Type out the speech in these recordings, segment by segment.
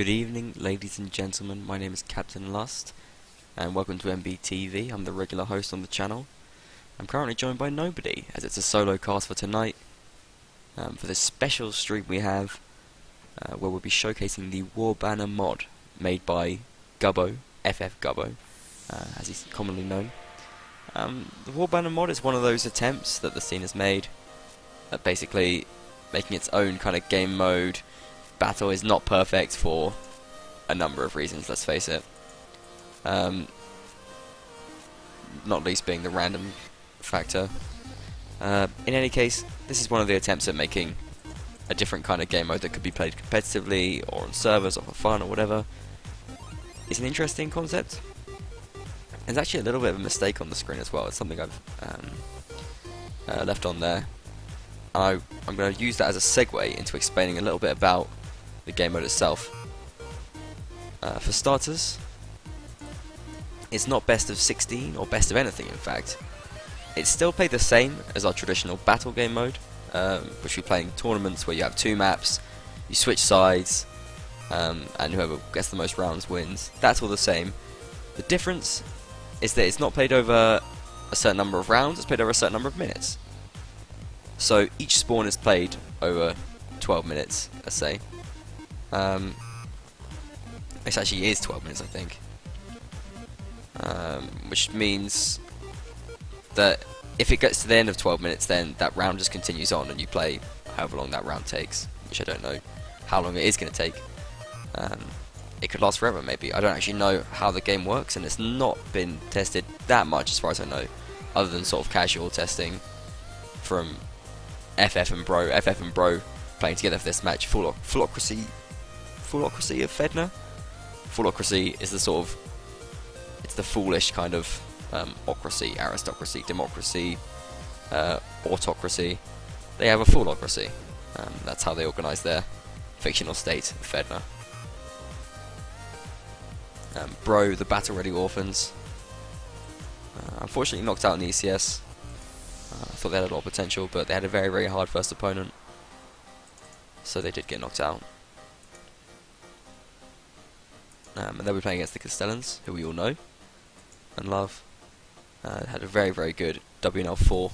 Good evening, ladies and gentlemen. My name is Captain Lust, and welcome to MBTV. I'm the regular host on the channel. I'm currently joined by nobody, as it's a solo cast for tonight. For this special stream we have, where we'll be showcasing the Warbanner mod made by Gubbo, FF Gubbo, as he's commonly known. The Warbanner mod is one of those attempts that the scene has made at basically making its own kind of game mode. Battle is not perfect for a number of reasons, let's face it. Not least being the random factor. In any case, this is one of the attempts at making a different kind of game mode that could be played competitively or on servers or for fun or whatever. It's an interesting concept. There's actually a little bit of a mistake on the screen as well. It's something I've left on there. I'm going to use that as a segue into explaining a little bit about the game mode itself. For starters, it's not best of 16 or best of anything, in fact. It's still played the same as our traditional battle game mode, which we play in tournaments where you have two maps, you switch sides, and whoever gets the most rounds wins. That's all the same. The difference is that it's not played over a certain number of rounds, it's played over a certain number of minutes. So each spawn is played over 12 minutes, let's say. It actually is 12 minutes, I think. Which means that if it gets to the end of 12 minutes, then that round just continues on and you play however long that round takes, which I don't know how long it is going to take. It could last forever, maybe. I don't actually know how the game works, and it's not been tested that much as far as I know, other than sort of casual testing from FF and Bro playing together for this match. Fulocracy of Fedna? Fulocracy is the sort of, it's the foolish kind of ocracy, aristocracy, democracy, autocracy. They have a fulocracy. That's how they organise their fictional state, Fedna. Bro, the battle-ready orphans. Unfortunately knocked out in the ECS. I thought they had a lot of potential, but they had a very, very hard first opponent. So they did get knocked out. And they'll be playing against the Castellans, who we all know and love. Had a very, very good WNL4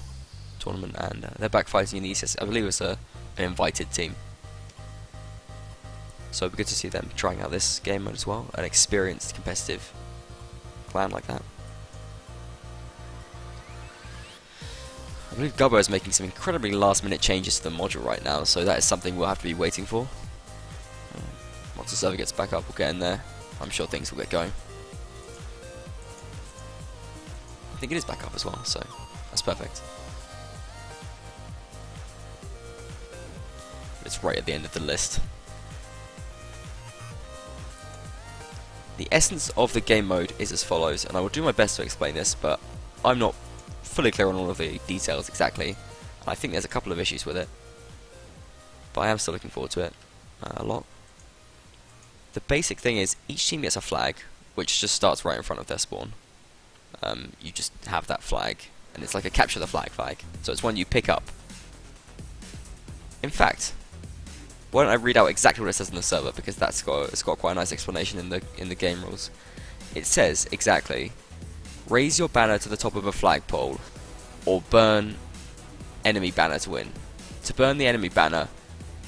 tournament, and they're back fighting in the ECS. I believe it's an invited team. So it'll be good to see them trying out this game mode as well, an experienced competitive clan like that. I believe Gubbo is making some incredibly last-minute changes to the module right now, so that is something we'll have to be waiting for. Once the server gets back up, we'll get in there. I'm sure things will get going. I think it is back up as well, so that's perfect. It's right at the end of the list. The essence of the game mode is as follows, and I will do my best to explain this, but I'm not fully clear on all of the details exactly. I think there's a couple of issues with it, but I am still looking forward to it a lot. The basic thing is each team gets a flag, which just starts right in front of their spawn. You just have that flag, and it's like a capture the flag flag, so it's one you pick up. In fact, why don't I read out exactly what it says on the server, because it's got quite a nice explanation in the game rules. It says exactly: raise your banner to the top of a flagpole, or burn enemy banner to win. To burn the enemy banner,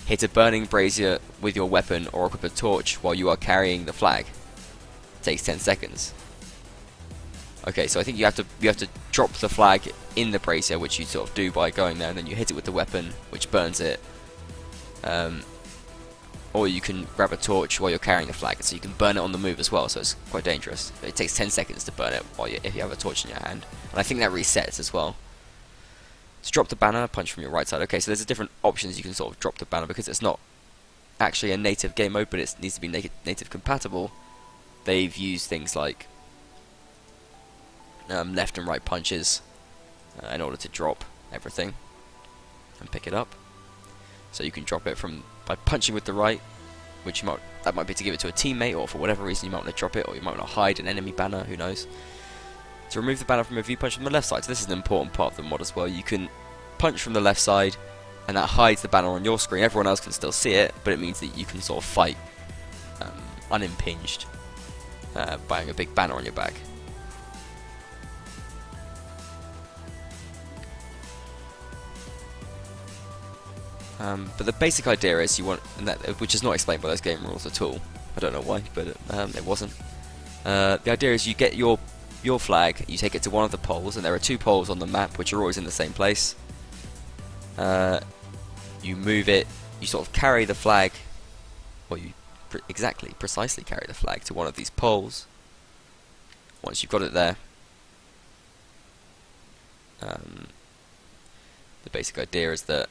hit a burning brazier with your weapon or equip a torch while you are carrying the flag. It takes 10 seconds. Okay, so I think you have to drop the flag in the brazier, which you sort of do by going there, and then you hit it with the weapon, which burns it. Or you can grab a torch while you're carrying the flag, so you can burn it on the move as well, so it's quite dangerous. But it takes 10 seconds to burn it if you have a torch in your hand. And I think that resets as well. To drop the banner, punch from your right side. Okay, so there's different options you can sort of drop the banner, because it's not actually a native game mode, but it needs to be native compatible. They've used things like left and right punches in order to drop everything and pick it up. So you can drop it by punching with the right, which that might be to give it to a teammate, or for whatever reason you might want to drop it, or you might want to hide an enemy banner, who knows. To remove the banner from a view, punch from the left side. So this is an important part of the mod as well. You can punch from the left side, and that hides the banner on your screen. Everyone else can still see it, but it means that you can sort of fight unimpinged by having a big banner on your back. But the basic idea is you want, and that, which is not explained by those game rules at all. I don't know why, but it wasn't. The idea is you get your flag, you take it to one of the poles, and there are 2 poles on the map which are always in the same place. You move it, you sort of carry the flag, or you precisely carry the flag to one of these poles. Once you've got it there, the basic idea is that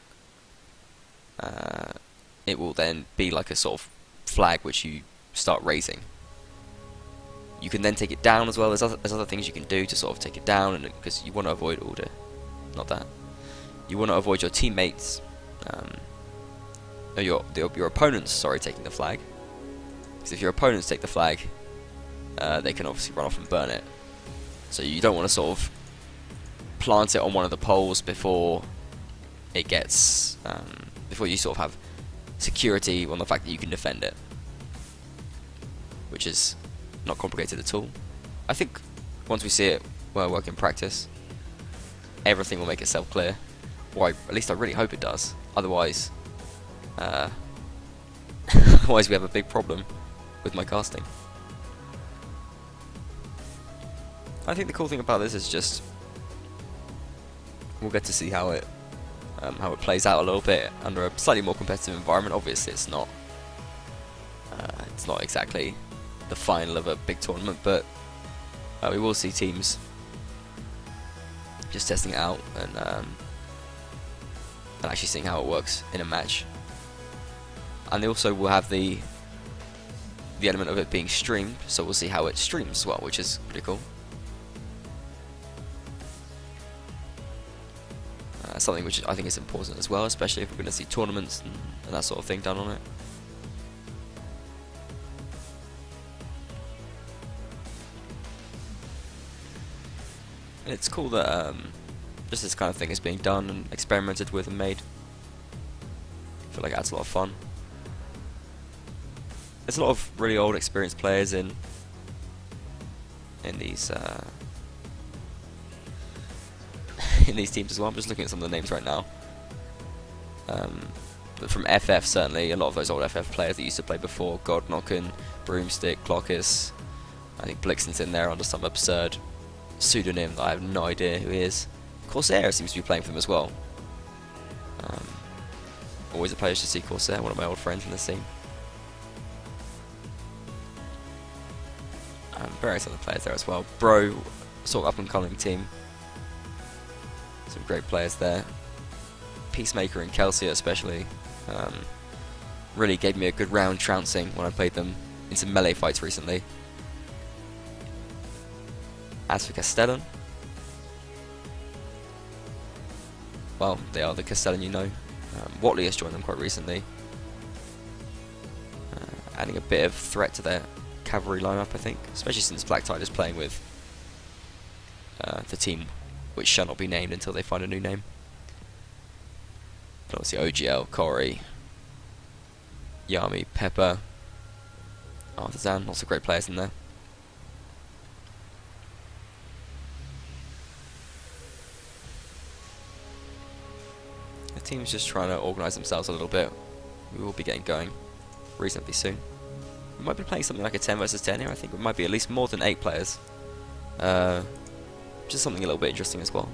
it will then be like a sort of flag which you start raising. You can then take it down as well. There's other things you can do to sort of take it down, and because you want to avoid order, not that. You want to avoid your teammates, your opponents, sorry, taking the flag. Because if your opponents take the flag, they can obviously run off and burn it. So you don't want to sort of plant it on one of the poles before it gets, before you sort of have security on the fact that you can defend it, which is not complicated at all. I think once we see it work in practice, everything will make itself clear, or at least I really hope it does. Otherwise, otherwise we have a big problem with my casting. I think the cool thing about this is just we'll get to see how it plays out a little bit under a slightly more competitive environment. Obviously, it's not exactly the final of a big tournament, but we will see teams just testing it out and actually seeing how it works in a match. And they also will have the element of it being streamed, so we'll see how it streams as well, which is pretty cool. Something which I think is important as well, especially if we're going to see tournaments and that sort of thing done on it. And it's cool that just this kind of thing is being done and experimented with and made. I feel like it adds a lot of fun. There's a lot of really old, experienced players in these in these teams as well. I'm just looking at some of the names right now. But from FF, certainly, a lot of those old FF players that used to play before, Godknocken, Broomstick, Clockis, I think Blixen's in there under some absurd pseudonym that I have no idea who he is. Corsair seems to be playing for them as well. Always a pleasure to see Corsair, one of my old friends in this team. Various other players there as well. Bro, sort of up and coming team. Some great players there. Peacemaker and Kelsey especially really gave me a good round trouncing when I played them in some melee fights recently. As for Castellan, well, they are the Castellan you know. Watley has joined them quite recently, adding a bit of threat to their cavalry lineup, I think, especially since Black Tide is playing with the team which shall not be named until they find a new name. But obviously OGL, Corey, Yami, Pepper, Artisan, lots of great players in there. The team's just trying to organise themselves a little bit. We will be getting going reasonably soon. We might be playing something like a 10 versus 10 here. I think it might be at least more than 8 players. Just something a little bit interesting as well.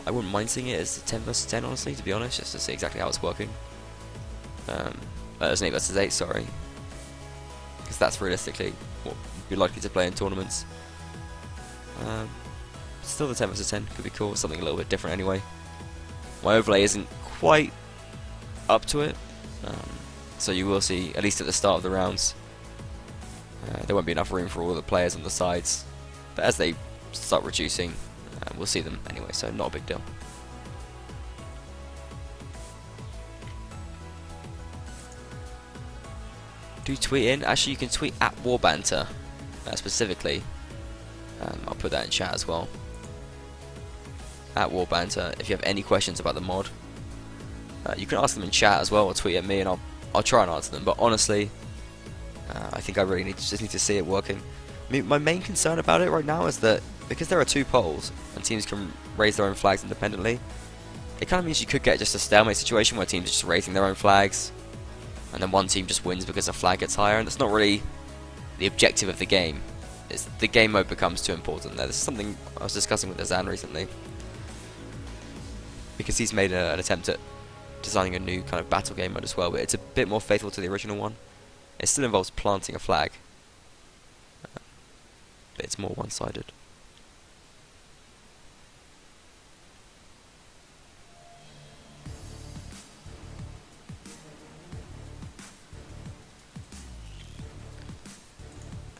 I wouldn't mind seeing it as a 10 versus 10, honestly, to be honest, just to see exactly how it's working. As an 8 versus 8, sorry. Because that's realistically what you're likely to play in tournaments. Still the 10 versus 10 could be cool, something a little bit different anyway. My overlay isn't quite up to it, so you will see, at least at the start of the rounds, there won't be enough room for all the players on the sides, but as they start reducing, we'll see them anyway, so not a big deal. Do tweet in. Actually, you can tweet at Warbanner specifically. I'll put that in chat as well. At Warbanner, if you have any questions about the mod, you can ask them in chat as well, or tweet at me, and I'll I'll try and answer them, but honestly, I think I really just need to see it working. I mean, my main concern about it right now is that because there are 2 poles and teams can raise their own flags independently, it kind of means you could get just a stalemate situation where teams are just raising their own flags, and then one team just wins because a flag gets higher, and that's not really the objective of the game. The game mode becomes too important there. This is something I was discussing with Azan recently, because he's made an attempt at designing a new kind of battle game mode as well, but it's a bit more faithful to the original one. It still involves planting a flag, but it's more one-sided.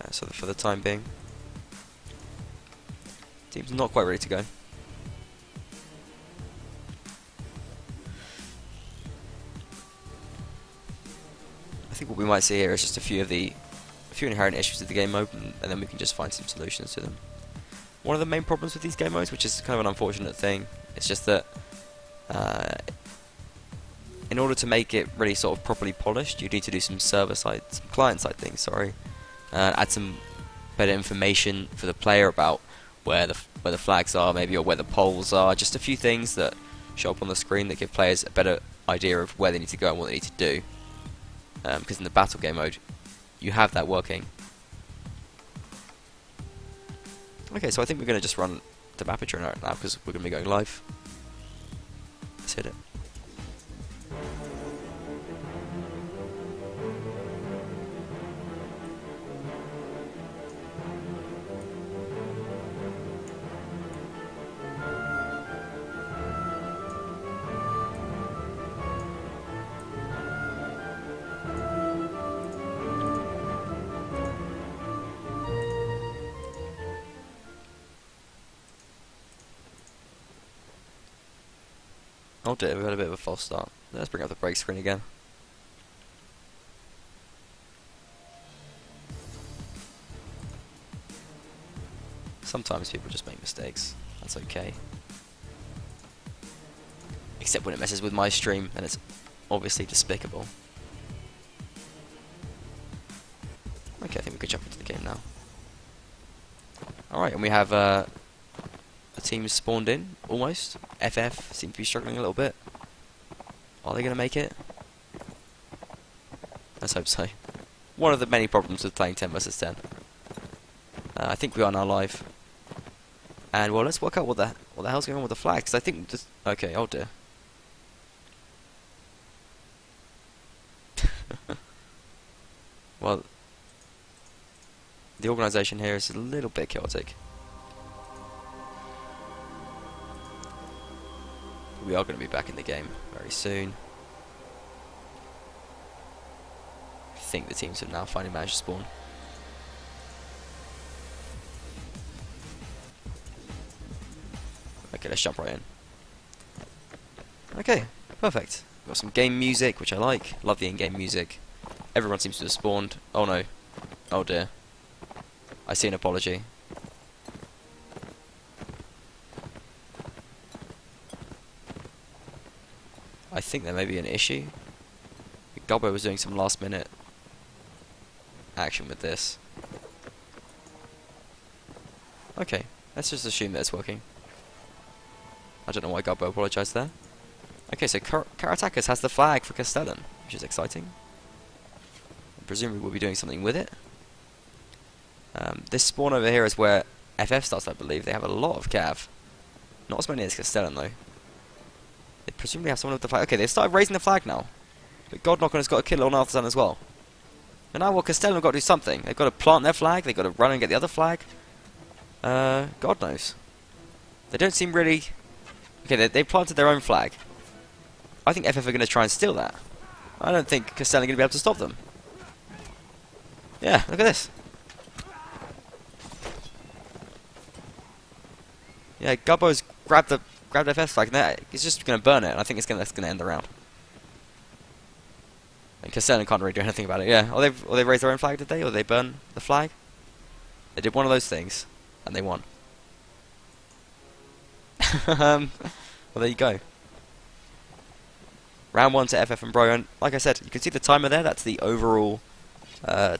So for the time being, team's not quite ready to go. I think what we might see here is just a few inherent issues with the game mode, and then we can just find some solutions to them. One of the main problems with these game modes, which is kind of an unfortunate thing, it's just that in order to make it really sort of properly polished, you need to do some client-side things, sorry. Add some better information for the player about where the flags are, maybe, or where the poles are. Just a few things that show up on the screen that give players a better idea of where they need to go and what they need to do. Because in the battle game mode, you have that working. Okay, so I think we're going to just run the map intro now because we're going to be going live. Let's hit it. Oh dear, we had a bit of a false start. Let's bring up the break screen again. Sometimes people just make mistakes. That's okay. Except when it messes with my stream, and it's obviously despicable. Okay, I think we could jump into the game now. Alright, and we have a team spawned in, almost. FF seem to be struggling a little bit. Are they going to make it? Let's hope so. One of the many problems with playing 10 versus 10. I think we are now live. And well, let's work out what the hell's going on with the flag. Because I think this. Okay, oh dear. Well, the organisation here is a little bit chaotic. We are going to be back in the game very soon. I think the teams have now finally managed to spawn. Okay, let's jump right in. Okay, perfect. Got some game music, which I like. Love the in-game music. Everyone seems to have spawned. Oh no. Oh dear. I see an apology. I think there may be an issue. Gobbo was doing some last minute action with this. Okay, let's just assume that it's working. I don't know why Gobbo apologised there. Okay, so Karatakis has the flag for Castellan, which is exciting. Presumably we'll be doing something with it. This spawn over here is where FF starts, I believe. They have a lot of cav. Not as many as Castellan, though. They presumably have someone with the flag. Okay, they've started raising the flag now. But Godknocker has got a kill on Arthur's as well. And now, well, Castellan have got to do something. They've got to plant their flag. They've got to run and get the other flag. God knows. They don't seem really... Okay, they planted their own flag. I think FF are going to try and steal that. I don't think Castellan are going to be able to stop them. Yeah, look at this. Yeah, Gubbo's grabbed FF's flag, and he's just going to burn it, and I think that's going to end the round. And Castellan can't really do anything about it, yeah. Or they raised their own flag, did they? Or did they burn the flag? They did one of those things, and they won. Well, there you go. Round 1 to FF and Bro, and like I said, you can see the timer there. That's the overall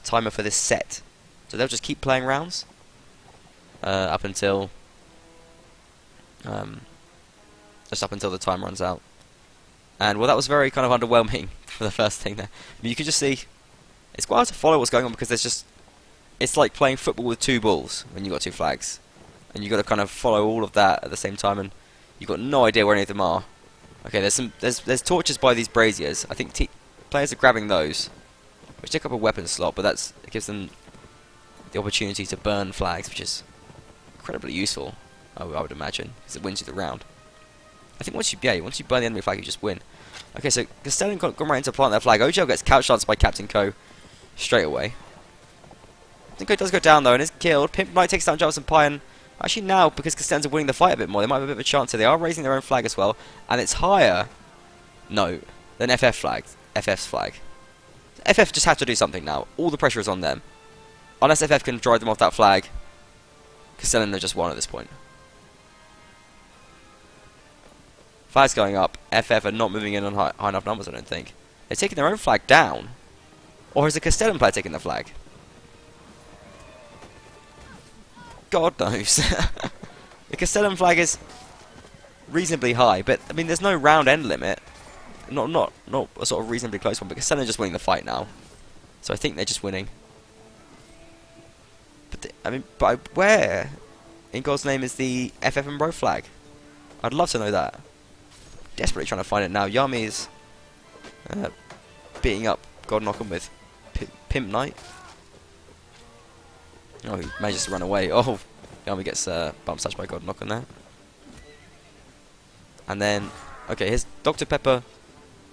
timer for this set. So they'll just keep playing rounds up until just up until the time runs out. And well, that was very kind of underwhelming for the first thing there. I mean, you can just see it's quite hard to follow what's going on because there's just it's like playing football with two balls when you've got two flags, and you've got to kind of follow all of that at the same time, and you've got no idea where any of them are. Okay, there's torches by these braziers. I think players are grabbing those, which take up a weapon slot, but it gives them the opportunity to burn flags, which is incredibly useful, I would imagine, because it wins you the round. I think once you burn the enemy flag, you just win. Okay, so Castellan gone right into plant their flag. OGL gets couch danced by Captain Co straight away. Captain Co does go down though and is killed. Pimp Knight takes down Jarvis and Pie, and actually now, because Castellans are winning the fight a bit more, they might have a bit of a chance here. They are raising their own flag as well, and it's higher, no, than FF's flag. FF just have to do something now. All the pressure is on them. Unless FF can drive them off that flag, Castellan are just won at this point. Flag's going up. FF are not moving in on high enough numbers, I don't think. They're taking their own flag down. Or is the Castellan player taking the flag? God knows. The Castellan flag is reasonably high, but I mean, there's no round end limit. Not a sort of reasonably close one, but Castellan are just winning the fight now. So I think they're just winning. But I mean, where in God's name is the FF and Bro flag? I'd love to know that. Desperately trying to find it now. Yami is beating up God Knockham with Pimp Knight. Oh, he manages to run away. Oh, Yami gets bump touched by God Knockham there. And then, okay, his Dr. Pepper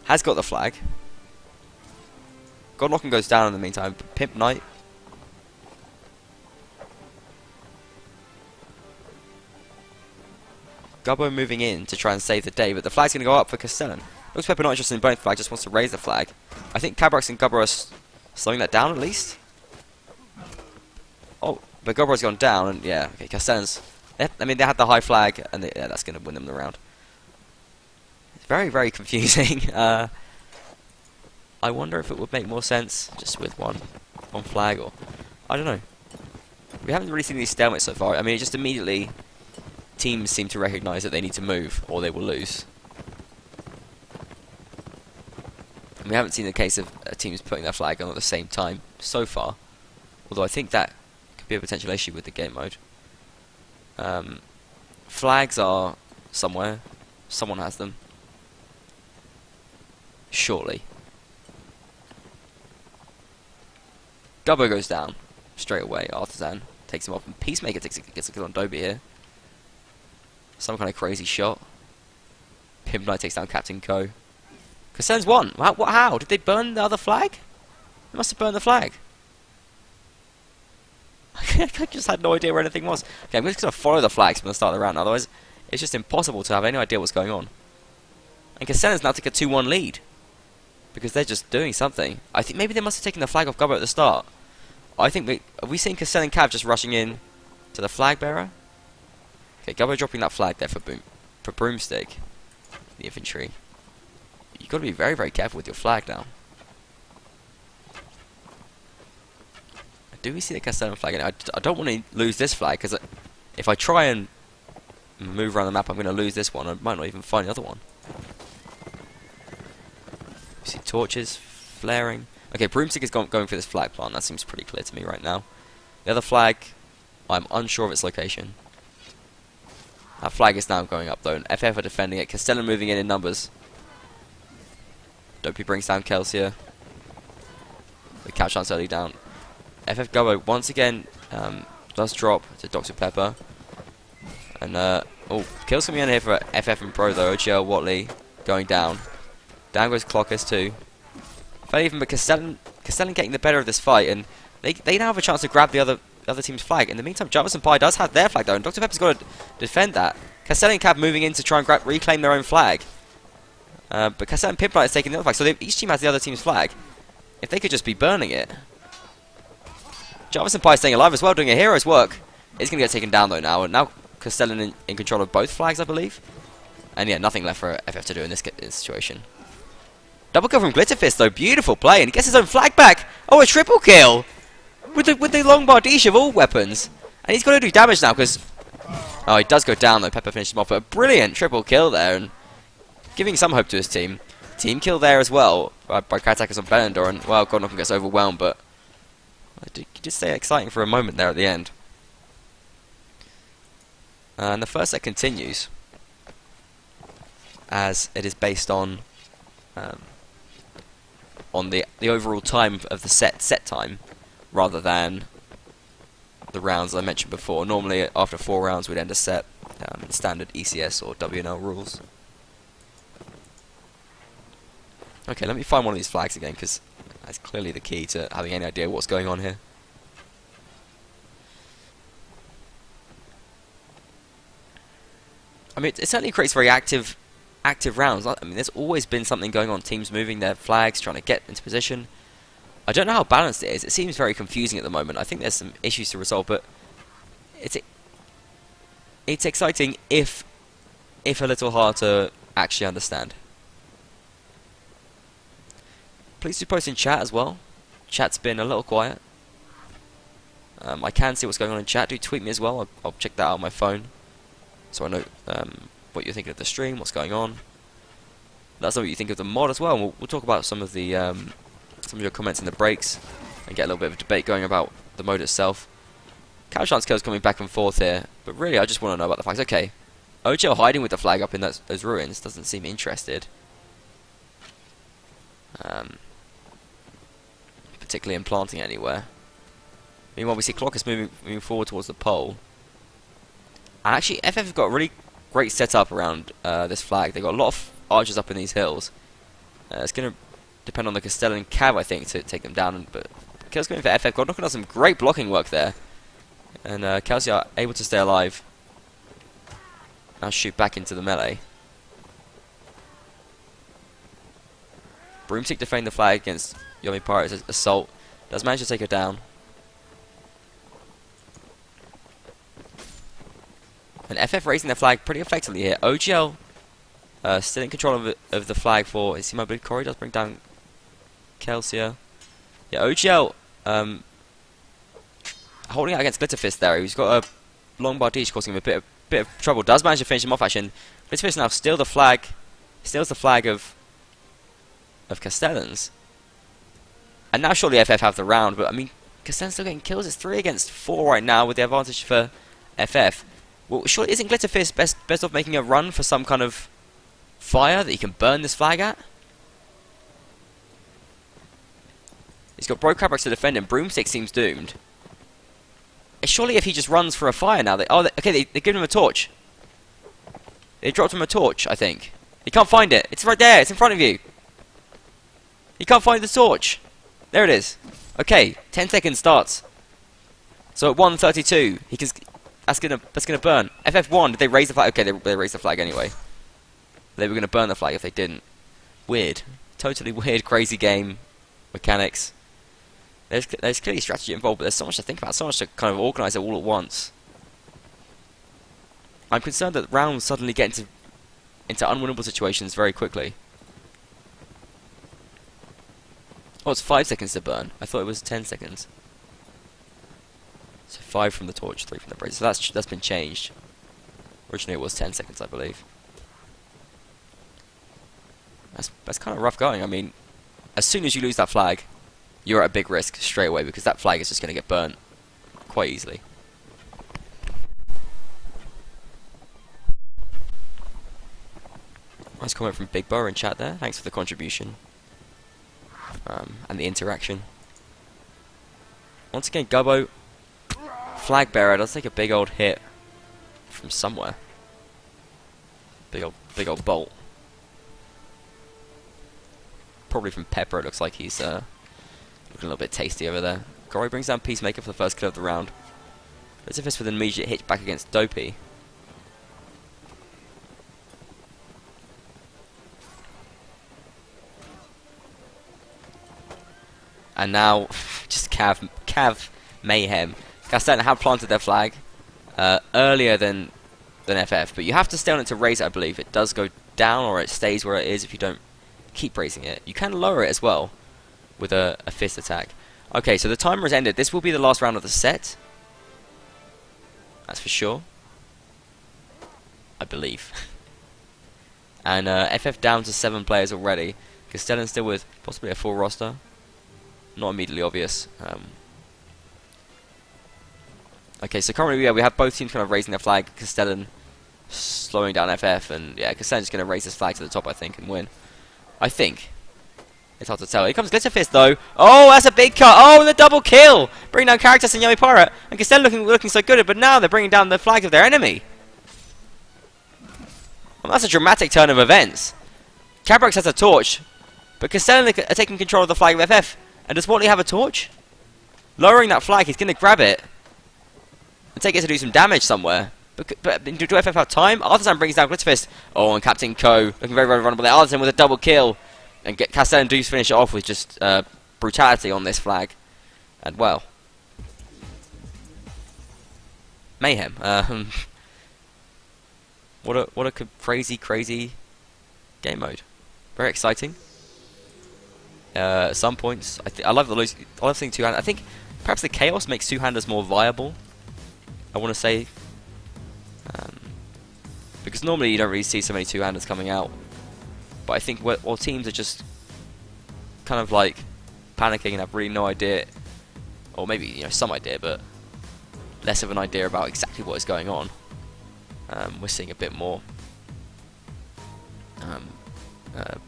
has got the flag. God Knockham goes down in the meantime. Pimp Knight. Gubbo moving in to try and save the day, but the flag's going to go up for Castellan. Looks Pepper not interested in burning the flag, just wants to raise the flag. I think Cabrax and Gubbo are slowing that down at least. Oh, but Gubbo's gone down, and yeah, okay, Castellans. I mean, they had the high flag, and yeah, that's going to win them the round. It's very, very confusing. I wonder if it would make more sense just with one flag, or I don't know. We haven't really seen these stalemates so far. I mean, it just immediately teams seem to recognise that they need to move or they will lose. And we haven't seen the case of teams putting their flag on at the same time so far, although I think that could be a potential issue with the game mode. Flags are somewhere. Someone has them. Surely. Gubbo goes down straight away. Artisan takes him off, and Peacemaker gets a kill on Dobie here. Some kind of crazy shot. Pimp Knight takes down Captain Co. Castellans won. How? Did they burn the other flag? They must have burned the flag. I just had no idea where anything was. Okay, I'm just going to follow the flags from the start of the round, otherwise it's just impossible to have any idea what's going on. And Castellans now take a 2-1 lead, because they're just doing something. I think maybe they must have taken the flag off Gubbo at the start. I think have we seen Castellan Cav just rushing in to the flag bearer? Okay, Gubbo dropping that flag there for Broomstick, the infantry. You've got to be very, very careful with your flag now. Do we see the Castellan flag? I don't want to lose this flag, because if I try and move around the map, I'm going to lose this one. I might not even find the other one. You see torches flaring. Okay, Broomstick is going for this flag plant. That seems pretty clear to me right now. The other flag, I'm unsure of its location. That flag is now going up though, and FF are defending it. Castellan moving in numbers. Dopey brings down Kelsier. The couch chance early down. FF Gubbo once again does drop to Dr. Pepper. And oh, kills coming in here for FF and Pro though. OGL Watley going down. Down goes Clockers too. Fairly even, but Castellan getting the better of this fight, and they now have a chance to grab the other team's flag. In the meantime, Jarvis and Pie does have their flag though, and Dr. Pepper's got to defend that. Castellan Cab moving in to try and reclaim their own flag. But Castellan Pimp Knight is taking the other flag, so each team has the other team's flag. If they could just be burning it. Jarvis and Pie staying alive as well, doing a hero's work. It's going to get taken down though now, and now Castellan in control of both flags, I believe. And yeah, nothing left for FF to do in this situation. Double kill from Glitterfist though, beautiful play, and he gets his own flag back. Oh, a triple kill with the long bardiche of all weapons, and he's got to do damage now because oh, he does go down though. Pepper finishes him off, but a brilliant triple kill there, and giving some hope to his team. Team kill there as well by Katakis on Benendor, and well, Godnoff gets overwhelmed, but he did stay exciting for a moment there at the end. And the first set continues, as it is based on the overall time of the set time, rather than the rounds I mentioned before. Normally, after 4 rounds, we'd end a set in standard ECS or WNL rules. Okay, let me find one of these flags again, because that's clearly the key to having any idea what's going on here. I mean, it certainly creates very active rounds. I mean, there's always been something going on. Teams moving their flags, trying to get into position. I don't know how balanced it is. It seems very confusing at the moment. I think there's some issues to resolve, but it's exciting if a little hard to actually understand. Please do post in chat as well. Chat's been a little quiet. I can see what's going on in chat. Do tweet me as well. I'll check that out on my phone, so I know what you're thinking of the stream, what's going on. Let us know what you think of the mod as well. And we'll talk about some of your comments in the breaks and get a little bit of a debate going about the mode itself. Castellans kills coming back and forth here, but really I just want to know about the flags. Okay, OGL hiding with the flag up in those ruins doesn't seem interested. Particularly in planting anywhere. Meanwhile, we see Clockus moving forward towards the pole. And actually, FF have got a really great setup around this flag. They've got a lot of archers up in these hills. It's going to depend on the Castellan Cav, I think, to take them down. But kills going for FF. Godnoff does some great blocking work there. And Kelsey are able to stay alive. Now shoot back into the melee. Broomstick defending the flag against Yomi Pirate's assault. Does manage to take her down. And FF raising their flag pretty effectively here. OGL still in control of the flag for... Is he my blue Corey? Does bring down Kelsia. Yeah, OGL holding out against Glitterfist there. He's got a long bardiche causing him a bit of trouble. Does manage to finish him off actually. Glitterfist now steals the flag of Castellans. And now surely FF have the round, but I mean, Castellans still getting kills. It's 3 against 4 right now with the advantage for FF. Well, surely isn't Glitterfist best off making a run for some kind of fire that he can burn this flag at? He's got Broke Cabrax to defend him. Broomstick seems doomed. Surely if he just runs for a fire now... They give him a torch. They dropped him a torch, I think. He can't find it. It's right there. It's in front of you. He can't find the torch. There it is. Okay, 10 seconds starts. So at 1:32, he can... That's gonna burn. FF1, did they raise the flag? Okay, they raised the flag anyway. They were gonna burn the flag if they didn't. Weird. Totally weird, crazy game mechanics. There's clearly strategy involved, but there's so much to think about, so much to kind of organise it all at once. I'm concerned that rounds suddenly get into unwinnable situations very quickly. Oh, it's 5 seconds to burn. I thought it was 10 seconds. So 5 from the torch, 3 from the brazier. So that's been changed. Originally it was 10 seconds, I believe. That's kind of rough going. I mean, as soon as you lose that flag, you're at a big risk straight away because that flag is just going to get burnt quite easily. Nice comment from Big Bo in chat there. Thanks for the contribution and the interaction. Once again, Gubbo, flag bearer, does take a big old hit from somewhere. Big old bolt. Probably from Pepper. It looks like he's looking a little bit tasty over there. Gory brings down Peacemaker for the first kill of the round. Lucifer's with an immediate hit back against Dopey. And now, just Cav mayhem. Castellan have planted their flag earlier than FF, but you have to stay on it to raise it, I believe. It does go down, or it stays where it is if you don't keep raising it. You can lower it as well with a fist attack. Okay, so the timer has ended. This will be the last round of the set. That's for sure. I believe. And FF down to 7 players already. Castellans still with possibly a full roster. Not immediately obvious. Okay, so currently we have both teams kind of raising their flag. Castellan slowing down FF, and yeah, Castellan's is going to raise his flag to the top, I think, and win. I think. It's hard to tell. Here comes Glitter Fist, though. Oh, that's a big cut. Oh, and the double kill. Bringing down Caritas and Yomi Pirate. And Castellan looking so good, but now they're bringing down the flag of their enemy. Well, that's a dramatic turn of events. Cabrex has a torch, but Castellan are taking control of the flag of FF. And does Watley have a torch? Lowering that flag, he's going to grab it and take it to do some damage somewhere. But do FF have time? Artisan brings down Glitterfist. Oh, and Captain Co looking very, very vulnerable there. Artisan with a double kill. And Castellan do finish it off with just brutality on this flag. And, well, mayhem. What a crazy game mode. Very exciting. At some points, I love seeing two-handers. I think perhaps the chaos makes two-handers more viable. I want to say, because normally you don't really see so many two-handers coming out. But I think while teams are just kind of like panicking and have really no idea, or maybe some idea, but less of an idea about exactly what is going on, we're seeing a bit more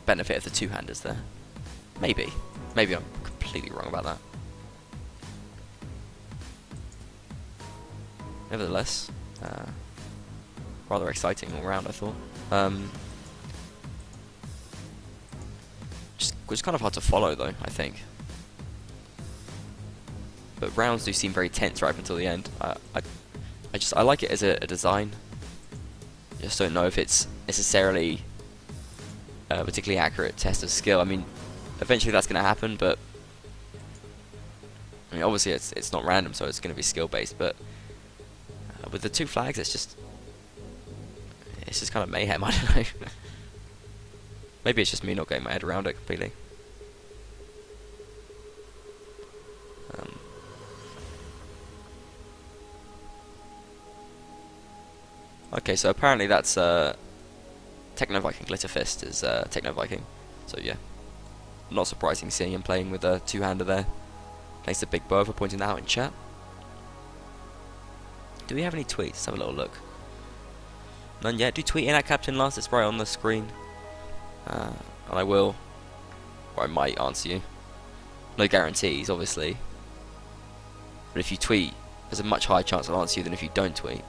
benefit of the two-handers there. Maybe I'm completely wrong about that. Nevertheless, rather exciting all round, I thought. Just kind of hard to follow, though, I think. But rounds do seem very tense right up until the end. I like it as a design. I just don't know if it's necessarily a particularly accurate test of skill. I mean, eventually that's going to happen, but I mean, obviously it's not random, so it's going to be skill based. But with the two flags, it's just kind of mayhem. I don't know. Maybe it's just me not getting my head around it completely. Okay, so apparently that's Techno Viking. Glitter Fist is Techno Viking. So yeah, not surprising seeing him playing with a two-hander there. Thanks to Big Bo for pointing that out in chat. Do we have any tweets? Let's have a little look. None yet. Do tweet in at Captain Last. It's right on the screen. And I will, or I might answer you. No guarantees, obviously. But if you tweet, there's a much higher chance I'll answer you than if you don't tweet.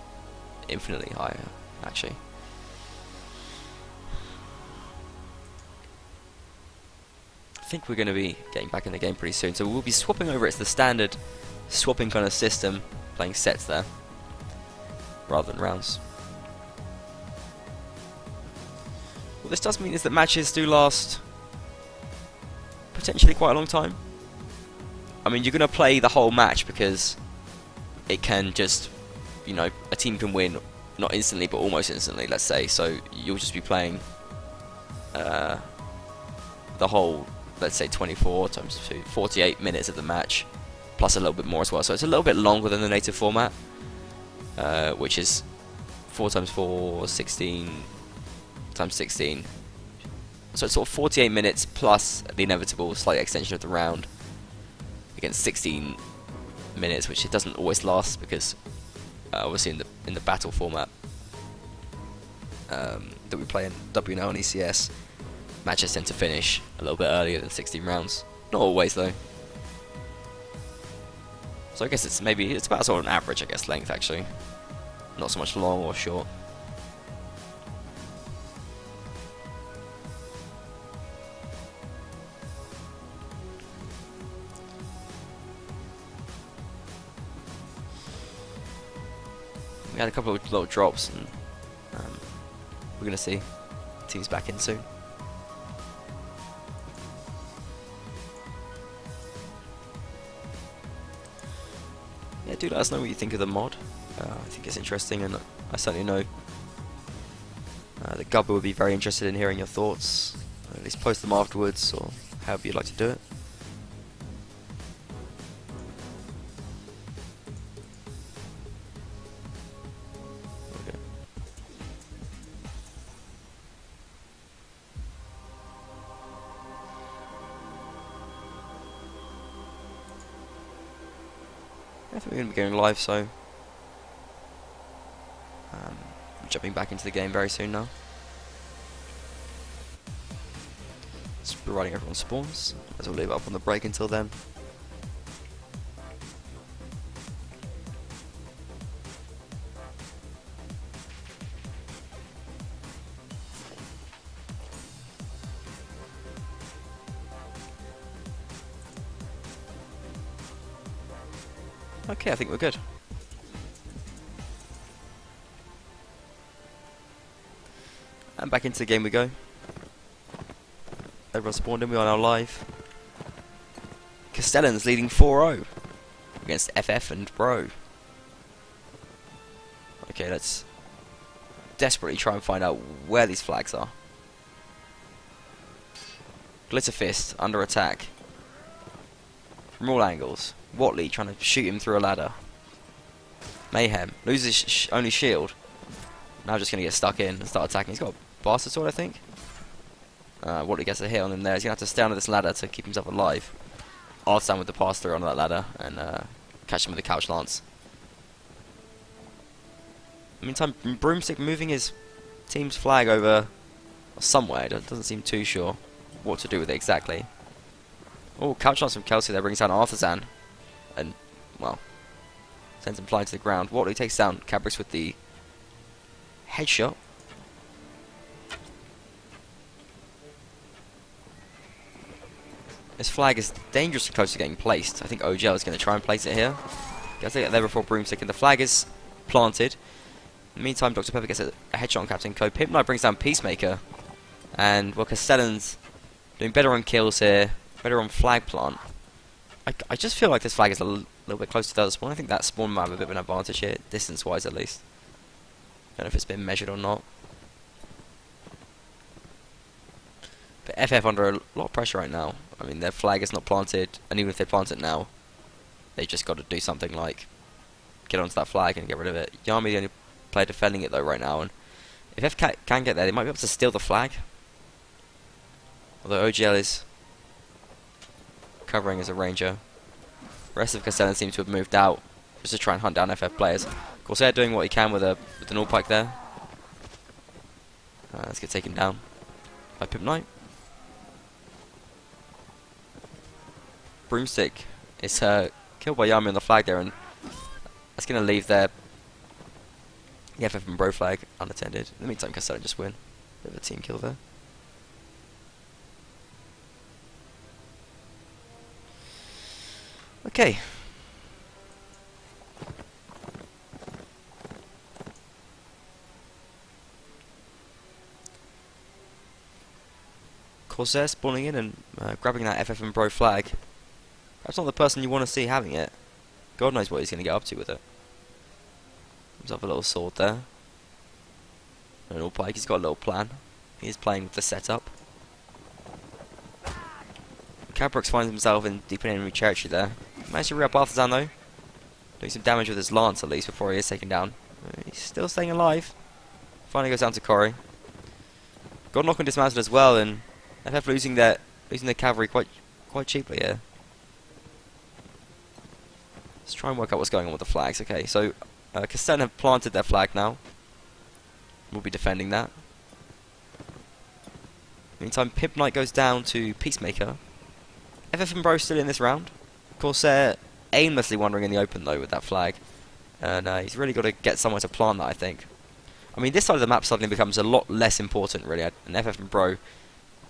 Infinitely higher, actually. I think we're going to be getting back in the game pretty soon, so we'll be swapping over. It's the standard swapping kind of system, playing sets there, rather than rounds. What this does mean is that matches do last potentially quite a long time. I mean, you're going to play the whole match because it can just, a team can win, not instantly, but almost instantly, let's say. So you'll just be playing the whole, let's say, 24 times 2, 48 minutes of the match, plus a little bit more as well. So it's a little bit longer than the native format, which is 4 times 4, 16 times 16. So it's sort of 48 minutes plus the inevitable slight extension of the round against 16 minutes, which it doesn't always last because obviously in the battle format that we play in WNL and ECS, matches tend to finish a little bit earlier than 16 rounds. Not always though. So I guess it's about sort of an average, I guess, length actually. Not so much long or short. We had a couple of little drops, and we're going to see teams back in soon. Yeah, do let us know what you think of the mod. I think it's interesting, and I certainly know that Gubba would be very interested in hearing your thoughts, at least Just post them afterwards, or however you'd like to do it. Okay. I think we're going to be going live, so I'm jumping back into the game very soon now. Just providing everyone spawns, as we'll leave it up on the break until then. Okay, I think we're good. And back into the game we go. Everyone spawned in, we are now live. Castellans leading 4-0 against FF and Bro. Okay, let's desperately try and find out where these flags are. Glitter Fist under attack from all angles. Watley trying to shoot him through a ladder. Mayhem loses only shield. Now just going to get stuck in and start attacking. He's got a bastard sword, I think. Watley gets a hit on him there. He's going to have to stay under this ladder to keep himself alive. I'll stand with the pass-through on that ladder and catch him with the couch lance. In the meantime, Broomstick moving his team's flag over somewhere. Doesn't seem too sure what to do with it exactly. Oh, couch lance from Kelsey there brings down Artisan. And, well, sends him flying to the ground. Watley takes down Cabrix with the headshot. This flag is dangerously close to getting placed. I think OGL is going to try and place it here. Gets it there before Broomstick, and the flag is planted. In the meantime, Dr. Pepper gets a headshot on Captain Code. Pimp Knight brings down Peacemaker. And, well, Castellans doing better on kills here. Better on flag plant. I just feel like this flag is a little bit close to the other spawn. I think that spawn might have a bit of an advantage here, distance-wise at least. Don't know if it's been measured or not. But FF under a lot of pressure right now. I mean, their flag is not planted, and even if they plant it now, they just got to do something like get onto that flag and get rid of it. Yami the only player defending it though right now, and if FF can get there, they might be able to steal the flag. Although OGL is covering as a ranger. The rest of Castellan seems to have moved out just to try and hunt down FF players. Of course, they're doing what he can with an all pike there. Let's get taken down by Pimp Knight. Broomstick is killed by Yami on the flag there, and that's going to leave the FF and Bro flag unattended. In the meantime, Castellan just win. Bit of a team kill there. Okay. Corsair spawning in and grabbing that FF and Bro flag. That's not the person you want to see having it. God knows what he's going to get up to with it. Himself a little sword there. And an all pike, he's got a little plan. He's playing with the setup. Cabrix finds himself in deep in enemy territory there. Managed to re-up Artisan though. Doing some damage with his lance at least before he is taken down. He's still staying alive. Finally goes down to Corey. Got knock and dismounted as well, and FF losing their cavalry quite cheaply here. Let's try and work out what's going on with the flags. Okay, so Castellan have planted their flag now. We'll be defending that. Meantime, Pimp Knight goes down to Peacemaker. FF and Bro still in this round. Corsair aimlessly wandering in the open though with that flag. And he's really got to get somewhere to plant that, I think. I mean, this side of the map suddenly becomes a lot less important, really. And FF and Bro,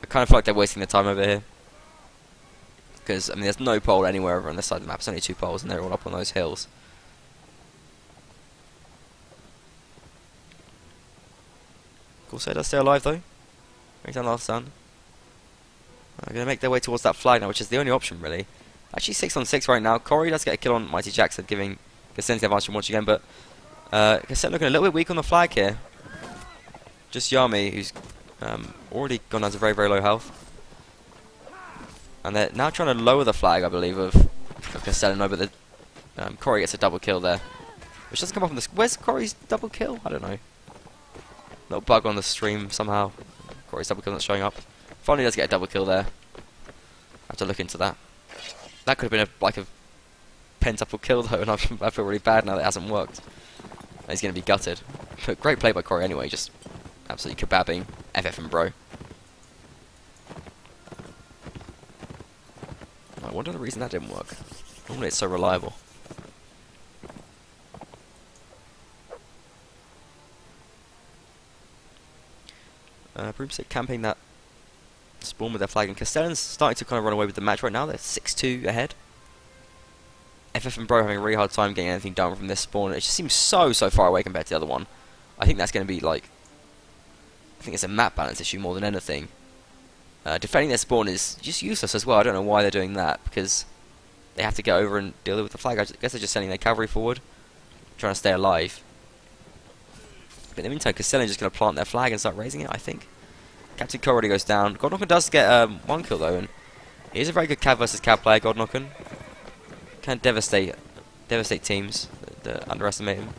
I kind of feel like they're wasting their time over here. Because, I mean, there's no pole anywhere over on this side of the map. It's only 2 poles, and they're all up on those hills. Corsair does stay alive, though. Brings down last sun. They're going to make their way towards that flag now, which is the only option, really. Actually, 6 on 6 right now. Corey does get a kill on Mighty Jackson, giving Castellan the advantage once again, but Castellan looking a little bit weak on the flag here. Just Yami, who's already gone down to very, very low health. And they're now trying to lower the flag, I believe, of Castellan. No, but Corey gets a double kill there. Which doesn't come up on the... Where's Corey's double kill? I don't know. Little bug on the stream somehow. Corey's double kill not showing up. Finally does get a double kill there. I have to look into that. That could have been like a pentacle kill though, and I feel really bad now that it hasn't worked. And he's going to be gutted. But great play by Corey anyway, just absolutely kebabbing FF and Bro. I wonder the reason that didn't work. Normally it's so reliable. Broomstick camping that spawn with their flag, and Castellans starting to kind of run away with the match right now. They're 6-2 ahead. FF and Bro having a really hard time getting anything done from this spawn. It just seems so far away compared to the other one. I think that's going to be like... I think it's a map balance issue more than anything. Defending their spawn is just useless as well. I don't know why they're doing that, because they have to get over and deal with the flag. I guess they're just sending their cavalry forward, trying to stay alive. But in the meantime, Castellan just going to plant their flag and start raising it, I think. Captain Co already goes down. Godknocken does get one kill though, and he is a very good cav versus cav player, Godknocken. Can devastate teams that underestimate him.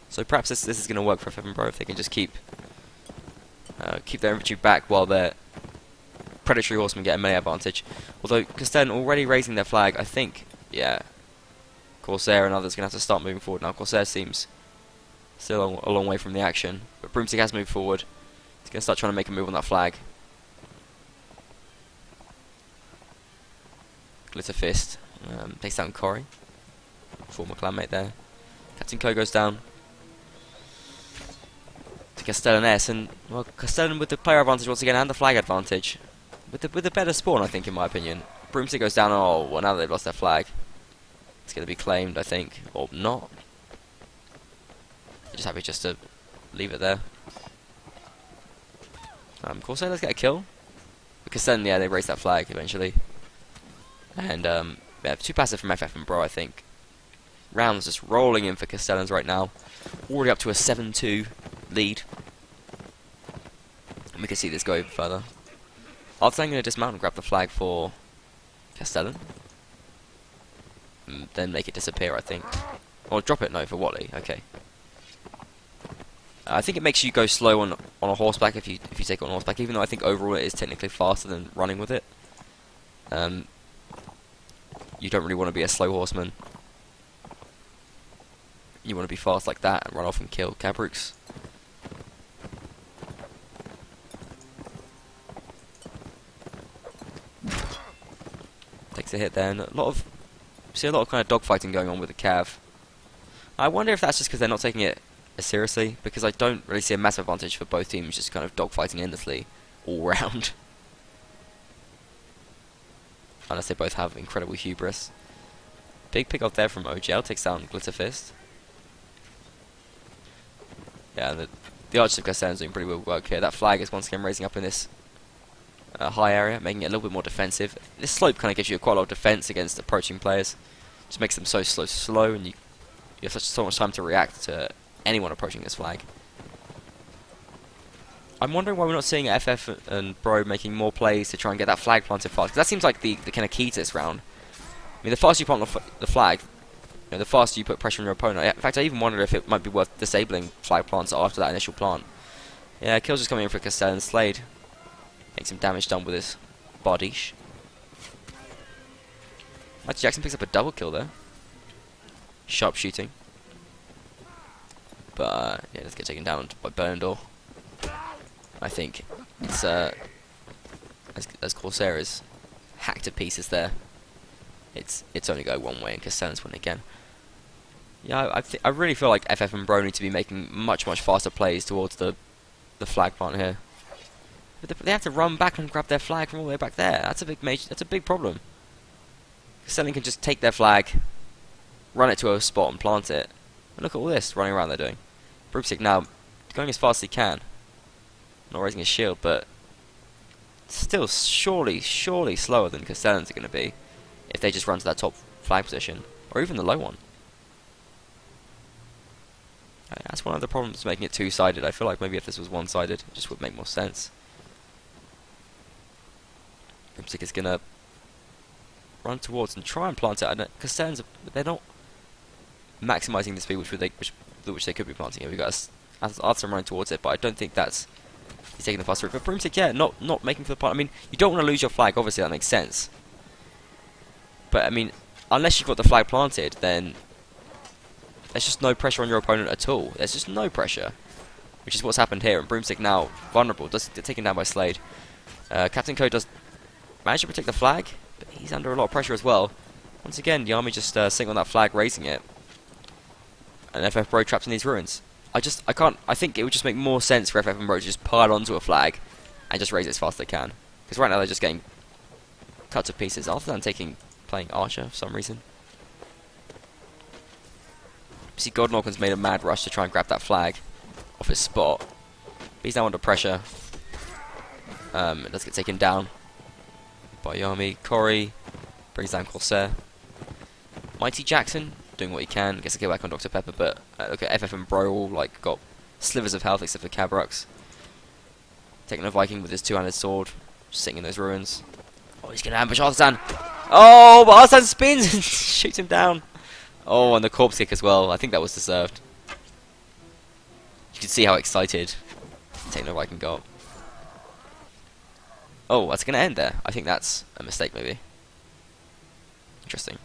So perhaps this is going to work for FF and Bro if they can just keep their infantry back while their predatory horsemen get a melee advantage. Although Castellan already raising their flag, I think, yeah, Corsair and others are going to have to start moving forward now. Corsair seems still a long way from the action, but Broomstick has moved forward. He's going to start trying to make a move on that flag. Glitter Fist takes down Corey, former clanmate there. Captain Co goes down to Castellan S, and well, Castellan with the player advantage once again and the flag advantage, with the better spawn, I think, in my opinion. Broomstick goes down. Oh, well, now they've lost their flag. It's going to be claimed, I think, or not. Just happy just to leave it there. Corsair does get a kill. Because then, yeah, they raise that flag eventually. And, yeah, 2 passive from FF and Bro, I think. Rounds just rolling in for Castellans right now. Already up to a 7-2 lead. And we can see this go even further. After I'm going to dismount and grab the flag for Castellan. And then make it disappear, I think. Or drop it, no, for Wally, okay. I think it makes you go slow on a horseback if you take it on horseback, even though I think overall it is technically faster than running with it. You don't really want to be a slow horseman. You want to be fast like that and run off and kill Cabrooks. Takes a hit there, and a lot of kind of dogfighting going on with the cav. I wonder if that's just because they're not taking it as seriously, because I don't really see a massive advantage for both teams just kind of dogfighting endlessly all round. Unless they both have incredible hubris. Big pick up there from OGL, takes down Glitter Fist. Yeah, the Archers of Castellans doing pretty well work here. That flag is once again raising up in this high area, making it a little bit more defensive. This slope kind of gives you quite a lot of defense against approaching players. Just makes them so slow, and you have so much time to react to anyone approaching this flag. I'm wondering why we're not seeing FF and Bro making more plays to try and get that flag planted fast, because that seems like the kind of key to this round. I mean, the faster you plant the flag, you know, the faster you put pressure on your opponent. In fact, I even wonder if it might be worth disabling flag plants after that initial plant. Yeah, kills just coming in for Castellan. Slade makes some damage done with his bodish. Mighty Jackson picks up a double kill there. Sharp shooting. But, yeah, let's get taken down by Burnendor. I think it's, as Corsair is hacked to pieces there, it's only go one way and Castellans win again. Yeah, I really feel like FF and Bro need to be making much faster plays towards the flag plant here. But they have to run back and grab their flag from all the way back there. That's a big problem. Castellan can just take their flag, run it to a spot and plant it. And look at all this running around they're doing. Broomstick now going as fast as he can. Not raising his shield, but still surely slower than Castellans are going to be if they just run to that top flag position, or even the low one. That's one of the problems making it two-sided. I feel like maybe if this was one-sided, it just would make more sense. Broomstick is gonna run towards and try and plant it. And Castellans, they're not maximising the speed which they could be planting it. We've got Arthur running towards it, but I don't think that's he's taking the fast route. But Broomstick, yeah, not making for the plant. I mean, you don't want to lose your flag. Obviously, that makes sense. But I mean, unless you've got the flag planted, then there's just no pressure on your opponent at all. There's just no pressure, which is what's happened here. And Broomstick now vulnerable, does get taken down by Slade. Captain Code does manage to protect the flag, but he's under a lot of pressure as well. Once again, the army just sitting on that flag, raising it. And FF Bro trapped in these ruins. I think it would just make more sense for FF and Bro to just pile onto a flag and just raise it as fast as they can. Because right now they're just getting cut to pieces. Other than playing Archer for some reason. See, Godnorkin's made a mad rush to try and grab that flag off his spot. But he's now under pressure. It does get taken down by Yami. Corey brings down Corsair. Mighty Jackson doing what he can. Gets a kill back on Dr. Pepper, but look at FF and Bro all like got slivers of health except for Cabrux. Taking a Viking with his two-handed sword, sitting in those ruins. Oh, he's gonna ambush Arslan. Oh, but Arslan spins and shoots him down. Oh, and the corpse kick as well. I think that was deserved. You can see how excited taking a Viking got. Oh, that's gonna end there. I think that's a mistake, maybe. Interesting.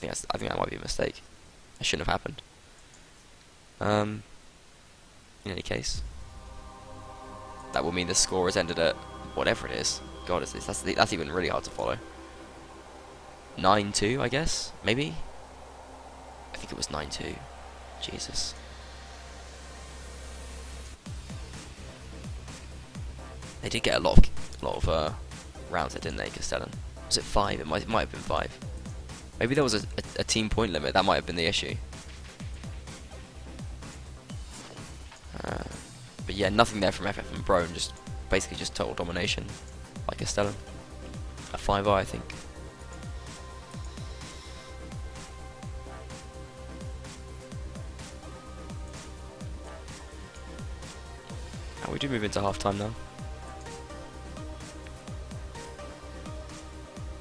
Yeah, I think that might be a mistake. It shouldn't have happened. In any case, that will mean the score has ended at whatever it is. God, that's even really hard to follow. 9-2, I guess, maybe. I think it was 9-2. Jesus. They did get a lot of rounds there, didn't they, Castellan? Was it 5? It might have been 5. Maybe there was a team point limit. That might have been the issue. But yeah, nothing there from FF and Bro, and just basically just total domination by Castellan. A 5-0, I think. And we do move into half time now.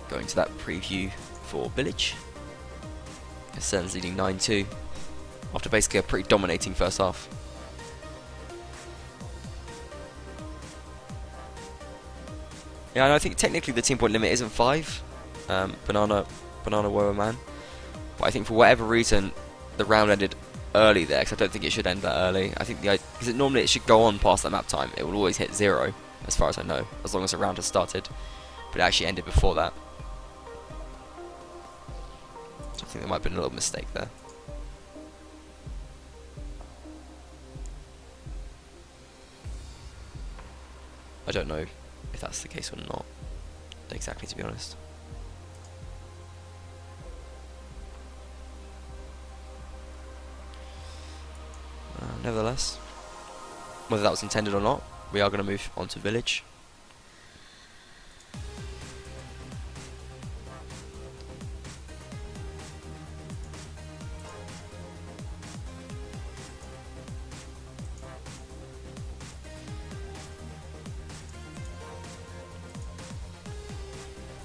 Going to that preview for Village. Castellans leading 9-2 after basically a pretty dominating first half. Yeah, and I think technically the team point limit isn't 5. Banana Woa Man. But I think for whatever reason the round ended early there, because I don't think it should end that early. I think because normally it should go on past that map time. It will always hit 0, as far as I know, as long as the round has started. But it actually ended before that. So I think there might have been a little mistake there. I don't know if that's the case or not exactly, to be honest. Nevertheless, whether that was intended or not, we are going to move on to Village.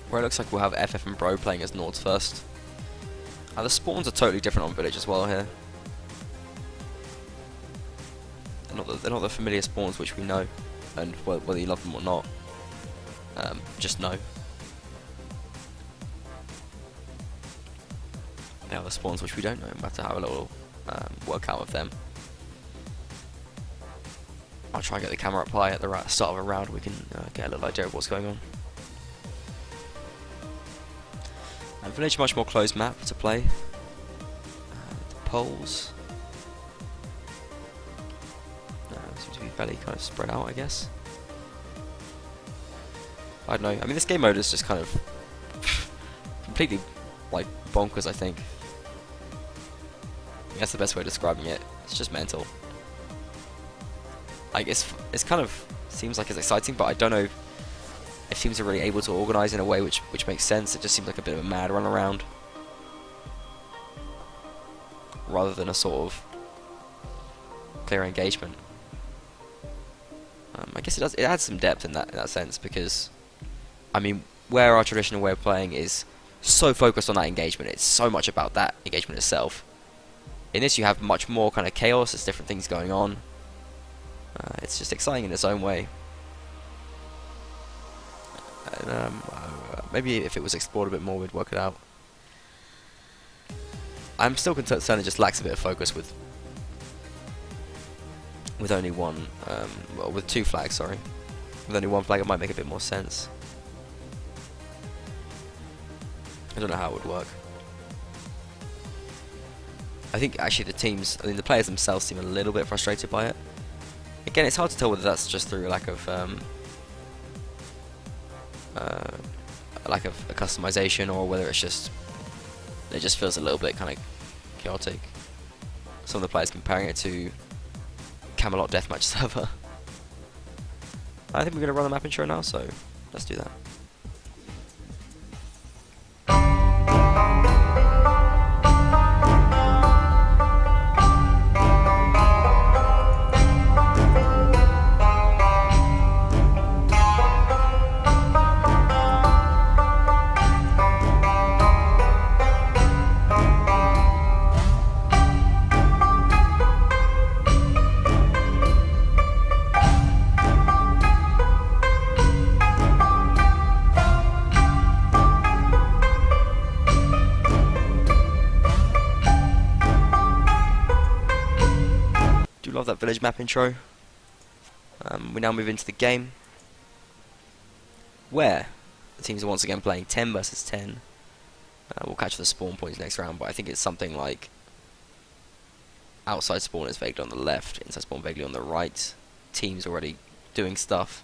Where it looks like we'll have FF and Bro playing as Nords first. The spawns are totally different on Village as well here. They're not the familiar spawns which we know, and whether you love them or not, just know. They are the spawns which we don't know, and we'll have to have a little workout with them. I'll try and get the camera up high at the start of a round. We can get a little idea of what's going on. And Village, much more closed map to play. The poles seem to be fairly kind of spread out, I guess. I don't know. I mean, this game mode is just kind of completely like bonkers, I think. That's the best way of describing it. It's just mental. Like it's kind of seems like it's exciting, but I don't know if teams are really able to organise in a way which makes sense. It just seems like a bit of a mad run around, rather than a sort of clear engagement. I guess it adds some depth in that sense, because I mean, where our traditional way of playing is so focused on that engagement, it's so much about that engagement itself. In this you have much more kind of chaos, there's different things going on. It's just exciting in its own way. And, maybe if it was explored a bit more we'd work it out. I'm still concerned it just lacks a bit of focus with only one, well, with 2 flags, sorry. With only 1 flag it might make a bit more sense. I don't know how it would work. I think actually the players themselves seem a little bit frustrated by it. Again, it's hard to tell whether that's just through a lack of a customization, or whether it's just it just feels a little bit kind of chaotic. Some of the players comparing it to Camelot Deathmatch server. I think we're going to run the map intro now, so let's do that. Love that village map intro. We now move into the game, where the teams are once again playing 10 versus 10. We'll catch the spawn points next round, but I think it's something like outside spawn is vaguely on the left, inside spawn vaguely on the right. Teams already doing stuff,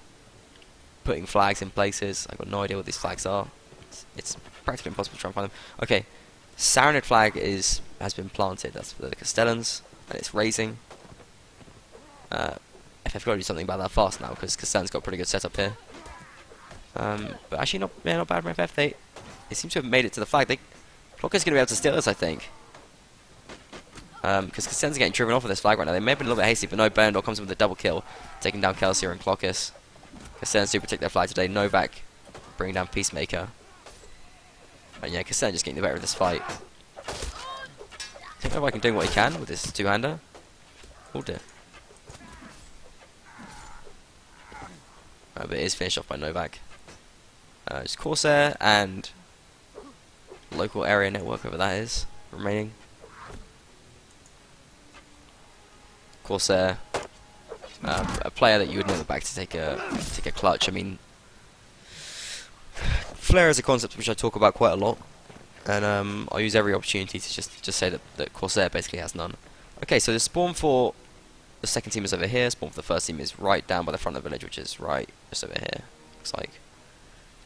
putting flags in places. I've got no idea what these flags are. It's practically impossible to try and find them. Okay, Saranid flag has been planted. That's for the Castellans, and it's raising. FF got to do something about that fast now, because Castellans got a pretty good setup here. But actually not bad from FF. They seem to have made it to the flag. Clocker's going to be able to steal this, I think. Because Castellans are getting driven off of this flag right now. They may have been a little bit hasty, but no, Berndor comes in with a double kill, taking down Kelsier and Clockers. Castellans do protect their flag today. Novak bringing down Peacemaker. And yeah, Castellans just getting the better of this fight. I think Novak doing what he can with this two-hander. Oh dear. But it is finished off by Novak. Just Corsair and local area network, whoever that is, remaining. Corsair, a player that you would never back to take a clutch. I mean, Flare is a concept which I talk about quite a lot, and I'll use every opportunity to just say that Corsair basically has none. Okay, so the spawn for the second team is over here. Spawn for the first team is right down by the front of the village, which is right just over here, looks like.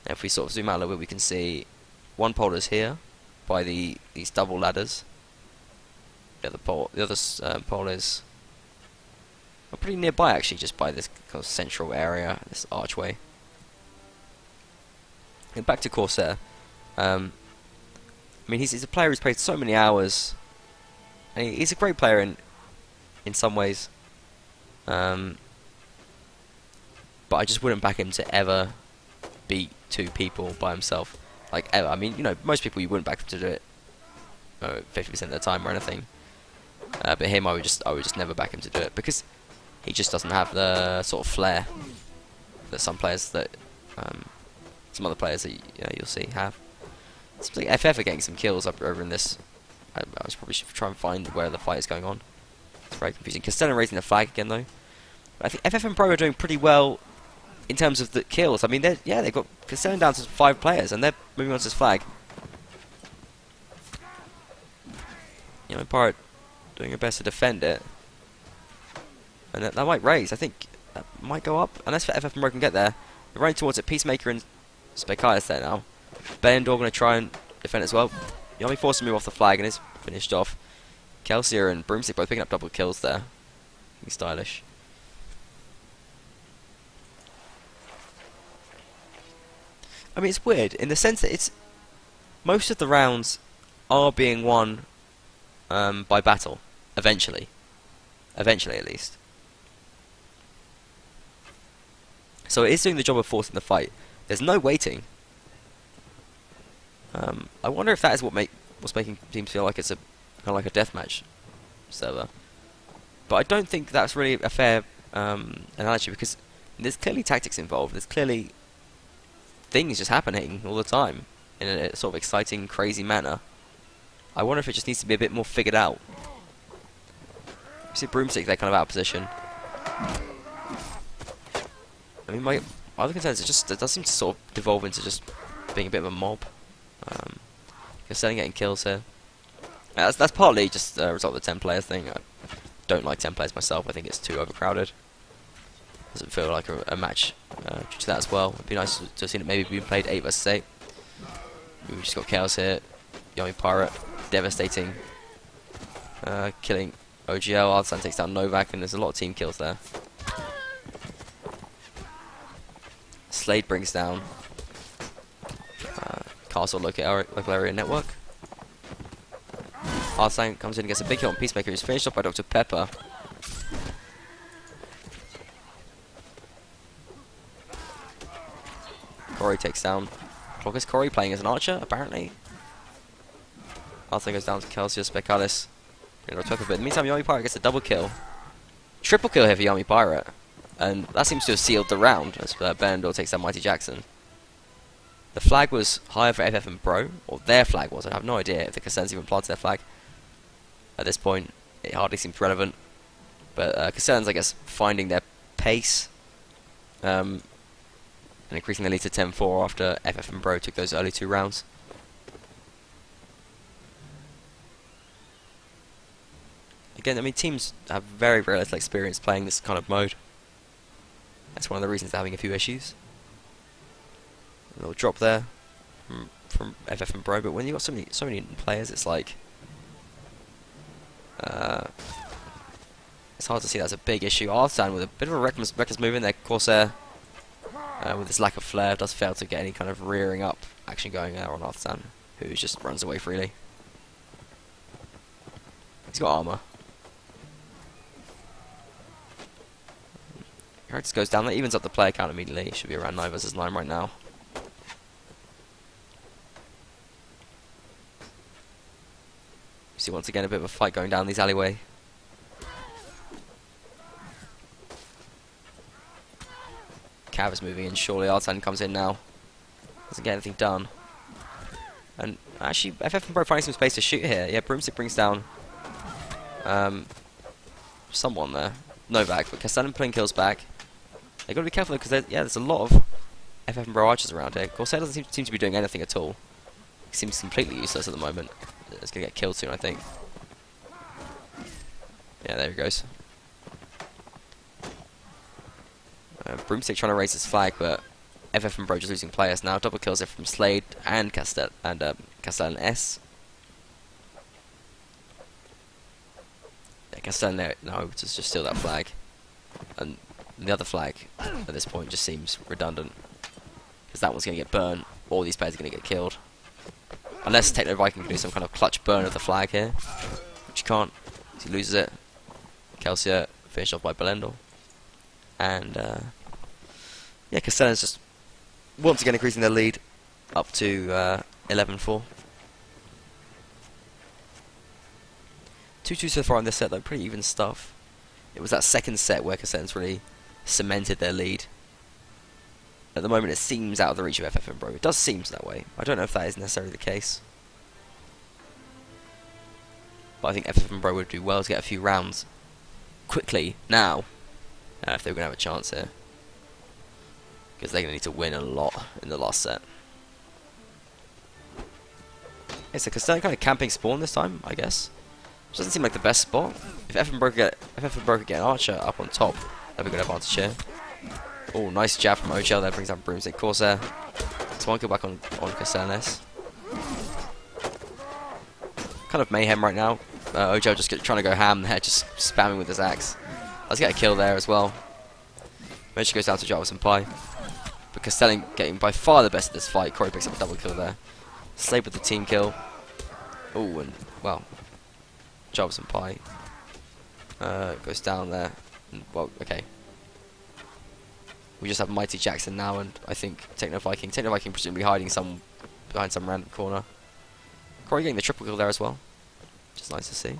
And if we sort of zoom out a little bit, we can see one pole is here by these double ladders. The other pole is pretty nearby, actually, just by this kind of central area, this archway. And back to Corsair. I mean, he's a player who's played so many hours, and he's a great player in some ways. But I just wouldn't back him to ever beat 2 people by himself, like ever. I mean, you know, most people you wouldn't back him to do it 50% of the time or anything. But him, I would just never back him to do it, because he just doesn't have the sort of flair that some players some other players that you'll see have. It seems like FF are getting some kills over in this. I probably should try and find where the fight is going on. It's very confusing. Castellan raising the flag again, though. But I think FF and Pro are doing pretty well in terms of the kills. I mean, they've got Castellan down to 5 players, and they're moving on to this flag. You know, Pirate doing her best to defend it. And that might raise. I think that might go up. Unless FF and Pro can get there. They're running towards it. Peacemaker and Spekai's there now. Berndor going to try and defend as well. Yami forced to move off the flag and is finished off. Kelsier and Broomstick both picking up double kills there. He's stylish. I mean, it's weird in the sense that most of the rounds are being won by battle eventually. Eventually, at least. So it is doing the job of forcing the fight. There's no waiting. I wonder if that is what's making teams feel like it's kind of like a deathmatch server. But I don't think that's really a fair analogy, because there's clearly tactics involved. There's clearly things just happening all the time in a sort of exciting, crazy manner. I wonder if it just needs to be a bit more figured out. You see Broomstick, they're kind of out of position. I mean, my other concern is it does seem to sort of devolve into just being a bit of a mob. Castellan getting kills here. That's partly just a result of the 10 players thing. I don't like 10 players myself. I think it's too overcrowded. Doesn't feel like a match due to that as well. It'd be nice to have seen it maybe being played 8 versus 8. We've just got Chaos here. Yummy Pirate, devastating. Killing OGL. Artisan takes down Novak, and there's a lot of team kills there. Slade brings down Castle local area network. Artisan comes in and gets a big hit on Peacemaker, who's finished off by Dr. Pepper. Corey takes down Clockers. Corey playing as an archer, apparently. Artisan goes down to Kelsius Becalis. But in the meantime, Yummy Pirate gets a double kill. Triple kill here for Yummy Pirate. And that seems to have sealed the round as Bernador takes down Mighty Jackson. The flag was higher for FF and Bro, or their flag was. I have no idea if the Castellans even planted their flag. At this point, it hardly seems relevant. But Castellans, I guess, finding their pace. And increasing the lead to 10-4 after FF and Bro took those early 2 rounds. Again, I mean, teams have very, very little experience playing this kind of mode. That's one of the reasons they're having a few issues. A little drop there from FF and Bro, but when you've got so many players, it's like it's hard to see that's a big issue. Artisan with a bit of a reckless move in there. Corsair with his lack of flair does fail to get any kind of rearing up action going there on Artisan, who just runs away freely. He's got armor. Characters goes down there, evens up the player count immediately. Should be around 9 versus 9 right now. You see once again a bit of a fight going down these alleyway. Cav is moving in, surely Artisan comes in now. Doesn't get anything done. And actually, FF and Bro finding some space to shoot here. Yeah, Broomstick brings down someone there. Novak, but Castellan pulling kills back. They got to be careful because there's a lot of FF and Bro archers around here. Corsair doesn't seem to be doing anything at all. He seems completely useless at the moment. It's going to get killed soon, I think. Yeah, there he goes. Broomstick trying to raise his flag, but FF and Bro just losing players now. Double kills there from Slade and Castellan S. Yeah, Castellan there, no, just steal that flag. And the other flag at this point just seems redundant, because that one's going to get burned. All these players are going to get killed. Unless Techno Viking can do some kind of clutch burn of the flag here, which he can't. He loses it. Kelsier finished off by Belendor. And yeah, Castellans just once again increasing their lead up to 11-4. 2-2 so far in this set though, pretty even stuff. It was that second set where Castellans really cemented their lead. At the moment it seems out of the reach of FF and Bro. It does seem that way. I don't know if that is necessarily the case. But I think FF and Bro would do well to get a few rounds quickly now, if they were going to have a chance here. Because they're going to need to win a lot in the last set. Okay, so Castellan kind of camping spawn this time, I guess. Which doesn't seem like the best spot. If FF and Bro could get an archer up on top, that'd be a good advantage here. Oh, nice jab from OGL there, brings down Broomstick. Corsair. It's one kill back on Castellans. Kind of mayhem right now. OGL just trying to go ham there, just spamming with his axe. Let's get a kill there as well. Eventually goes down to Jarvis and Pie. But Castellan getting by far the best of this fight. Corey picks up a double kill there. Slade with the team kill. Oh, and, well, Jarvis and Pie goes down there. And, well, okay. We just have Mighty Jackson now, and I think Techno Viking. Techno Viking presumably hiding behind some random corner. Corey getting the triple kill there as well, which is nice to see.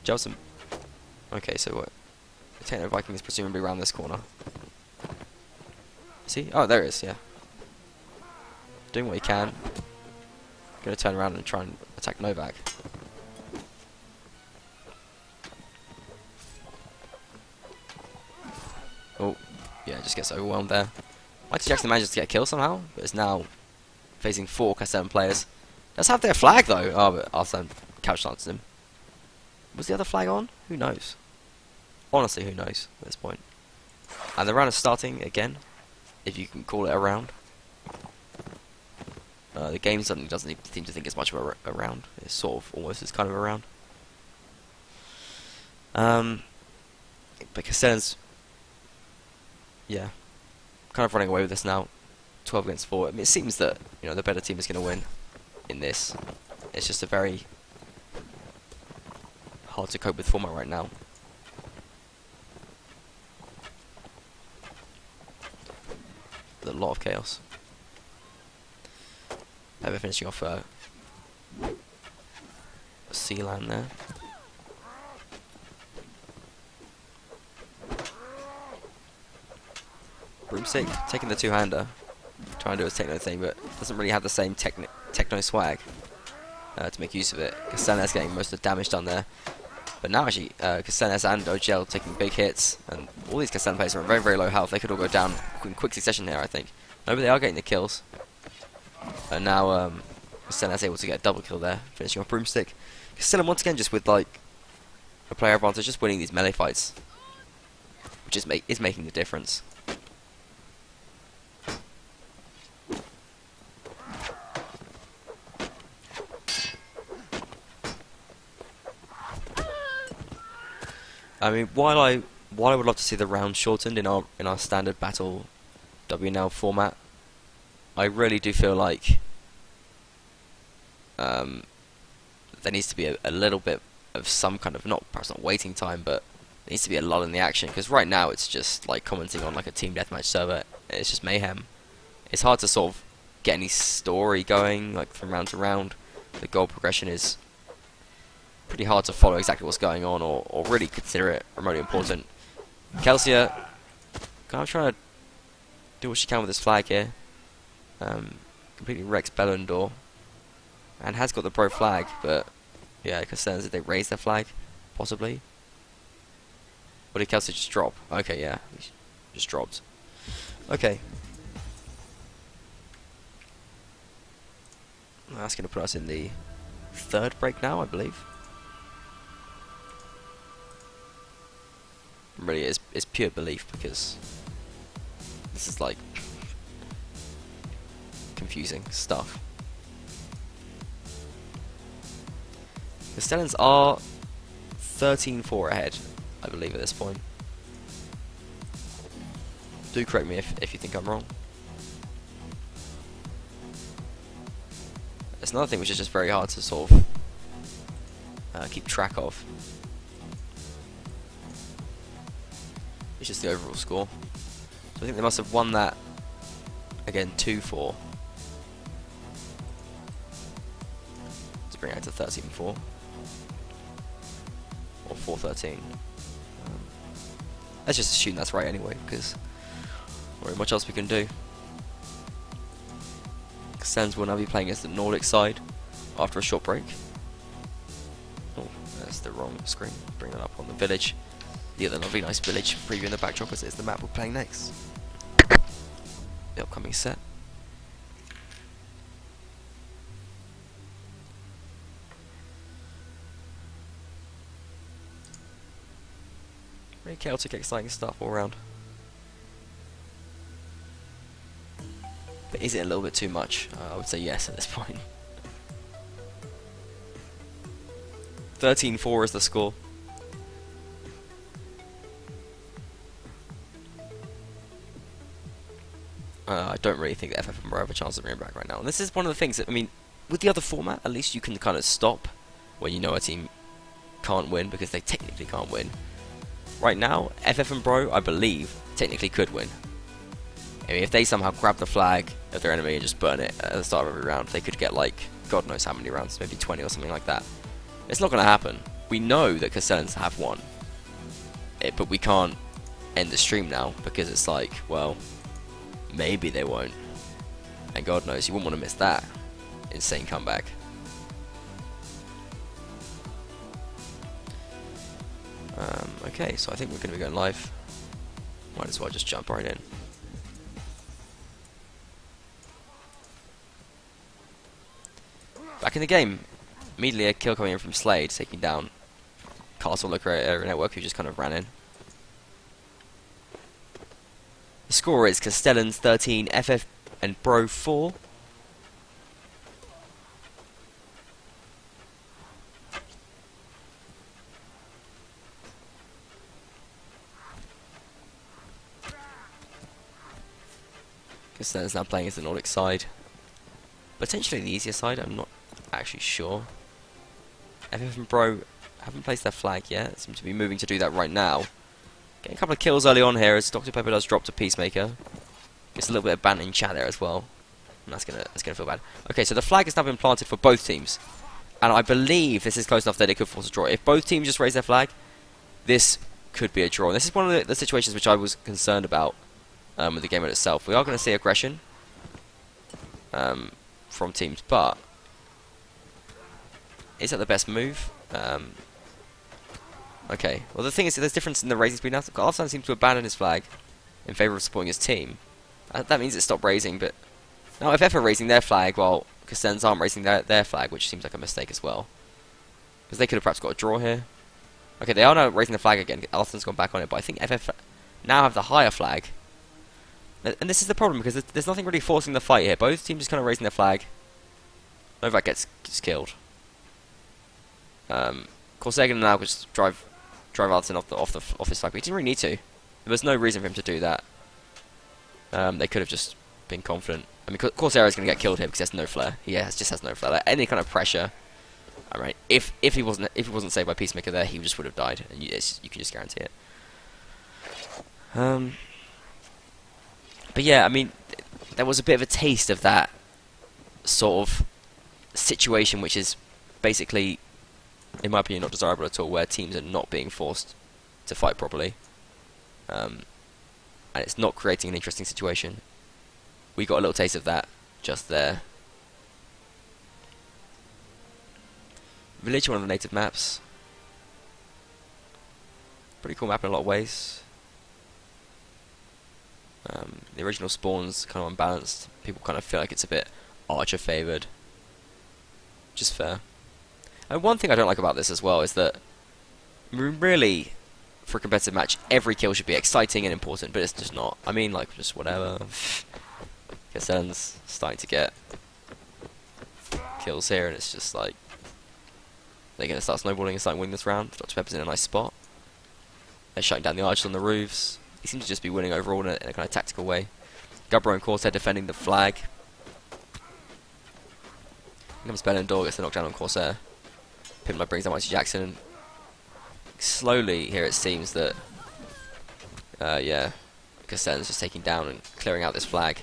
Jelson. Okay, so what? The Techno Viking is presumably around this corner. See? Oh, there it is. Yeah. Doing what he can. Gonna turn around and try and attack Novak. Oh, yeah, just gets overwhelmed there. Mighty Jackson manages to get a kill somehow, but is now facing 4 Castellan players. Does have their flag though. Oh, but Arsene couch lances him. Was the other flag on? Who knows? Honestly, who knows at this point. And the round is starting again, if you can call it a round. The game suddenly doesn't even seem to think it's much of a round. It's sort of almost as kind of a round. But Castellans, yeah, kind of running away with this now. 12 against 4. I mean, it seems that the better team is going to win in this. It's just a very hard to cope with format right now. With a lot of chaos. We're finishing off a sea land there. Broomstick taking the two-hander, trying to do his techno thing, but doesn't really have the same techno swag to make use of it. Castellans getting most of the damage done there, but now actually Castellans and OGL taking big hits, and all these Castellan players are on very, very low health. They could all go down in quick succession here, I think. No, but they are getting the kills. And now Castellan is able to get a double kill there, finishing off Broomstick. Castellan once again just with like a player advantage, just winning these melee fights, which is making the difference. I mean, while I would love to see the round shortened in our standard battle WNL format, I really do feel like there needs to be a little bit of some kind of perhaps not waiting time, but there needs to be a lull in the action, because right now it's just like commenting on like a team deathmatch server. It's just mayhem. It's hard to sort of get any story going like from round to round. The goal progression is pretty hard to follow exactly what's going on, or really consider it remotely important. Kelsia kind of trying to do what she can with this flag here. Completely wrecks Bellendor, and has got the pro flag, but yeah, concerns if they raise their flag, possibly. Or did Kelsia just drop? Okay, yeah, just dropped. Okay. That's going to put us in the 3rd break now, I believe. Really, it's pure belief, because this is like confusing stuff. The Castellans are 13-4 ahead, I believe, at this point. Do correct me if you think I'm wrong. There's another thing which is just very hard to sort of keep track of. It's just the overall score. So I think they must have won that again 2-4 to bring it to 13-4 or 4-13. Let's just assume that's right anyway, because not really much else we can do. Castellans will now be playing against the Nordic side after a short break. Oh, that's the wrong screen. Bring that up on the village. The other lovely nice village preview in the backdrop, as it's the map we're playing next. The upcoming set. Very chaotic, exciting stuff all around. But is it a little bit too much? I would say yes at this point. 13-4 is the score. I don't really think that FF and Bro have a chance of bringing back right now. And this is one of the things that, I mean, with the other format, at least you can kind of stop when you know a team can't win, because they technically can't win. Right now, FF and Bro, I believe, technically could win. I mean, if they somehow grab the flag of their enemy and just burn it at the start of every round, they could get like God knows how many rounds, maybe 20 or something like that. It's not going to happen. We know that Castellans have won, but we can't end the stream now because it's like, well, maybe they won't, and God knows you wouldn't want to miss that insane comeback. Okay, so I think we're going to be going live. Might as well just jump right in. Back in the game, immediately a kill coming in from Slade, taking down Castle Area Network, who just kind of ran in. The score is Castellans 13, FF and Bro 4. Castellans now playing as the Nordic side. Potentially the easier side, I'm not actually sure. FF and Bro haven't placed their flag yet. Seem to be moving to do that right now. Getting a couple of kills early on here as Dr. Pepper does drop to Peacemaker. Gets a little bit of ban in chat there as well. And that's gonna feel bad. Okay, so the flag has now been planted for both teams. And I believe this is close enough that it could force a draw. If both teams just raise their flag, this could be a draw. And this is one of the situations which I was concerned about with the game mode itself. We are going to see aggression from teams, but is that the best move? Okay, well the thing is, there's difference in the raising speed now. Castellans seems to abandon his flag in favour of supporting his team. That means it stopped raising, but now if FF are raising their flag while Castellans aren't raising their flag, which seems like a mistake as well. Because they could have perhaps got a draw here. Okay, they are now raising the flag again. Alston's gone back on it, but I think FF now have the higher flag. And this is the problem, because there's nothing really forcing the fight here. Both teams just kind of raising their flag. Novak gets killed. Corsair can now just drive Alton off his flag, but he didn't really need to. There was no reason for him to do that. They could have just been confident. I mean, Corsair is going to get killed here because he has no flare. He just has no flare. Like, any kind of pressure. Alright, if he wasn't saved by Peacemaker there, he just would have died, and you can just guarantee it. But yeah, I mean, there was a bit of a taste of that sort of situation, which is basically, in my opinion, not desirable at all, where teams are not being forced to fight properly. And it's not creating an interesting situation. We got a little taste of that just there. Village, one of the native maps. Pretty cool map in a lot of ways. The original spawn's kind of unbalanced. People kind of feel like it's a bit Archer favoured. Which is fair. And one thing I don't like about this as well is that, really, for a competitive match, every kill should be exciting and important, but it's just not. I mean, like, just whatever. Castellans starting to get kills here, and it's just like, they're going to start snowballing and start winning this round. Dr. Pepper's in a nice spot. They're shutting down the archers on the roofs. He seems to just be winning overall in a kind of tactical way. Gubro and Corsair defending the flag. Here comes Ben and Dor, gets the knockdown on Corsair. Pimla brings down Mighty Jackson. And slowly here it seems that, yeah, Castellans just taking down and clearing out this flag.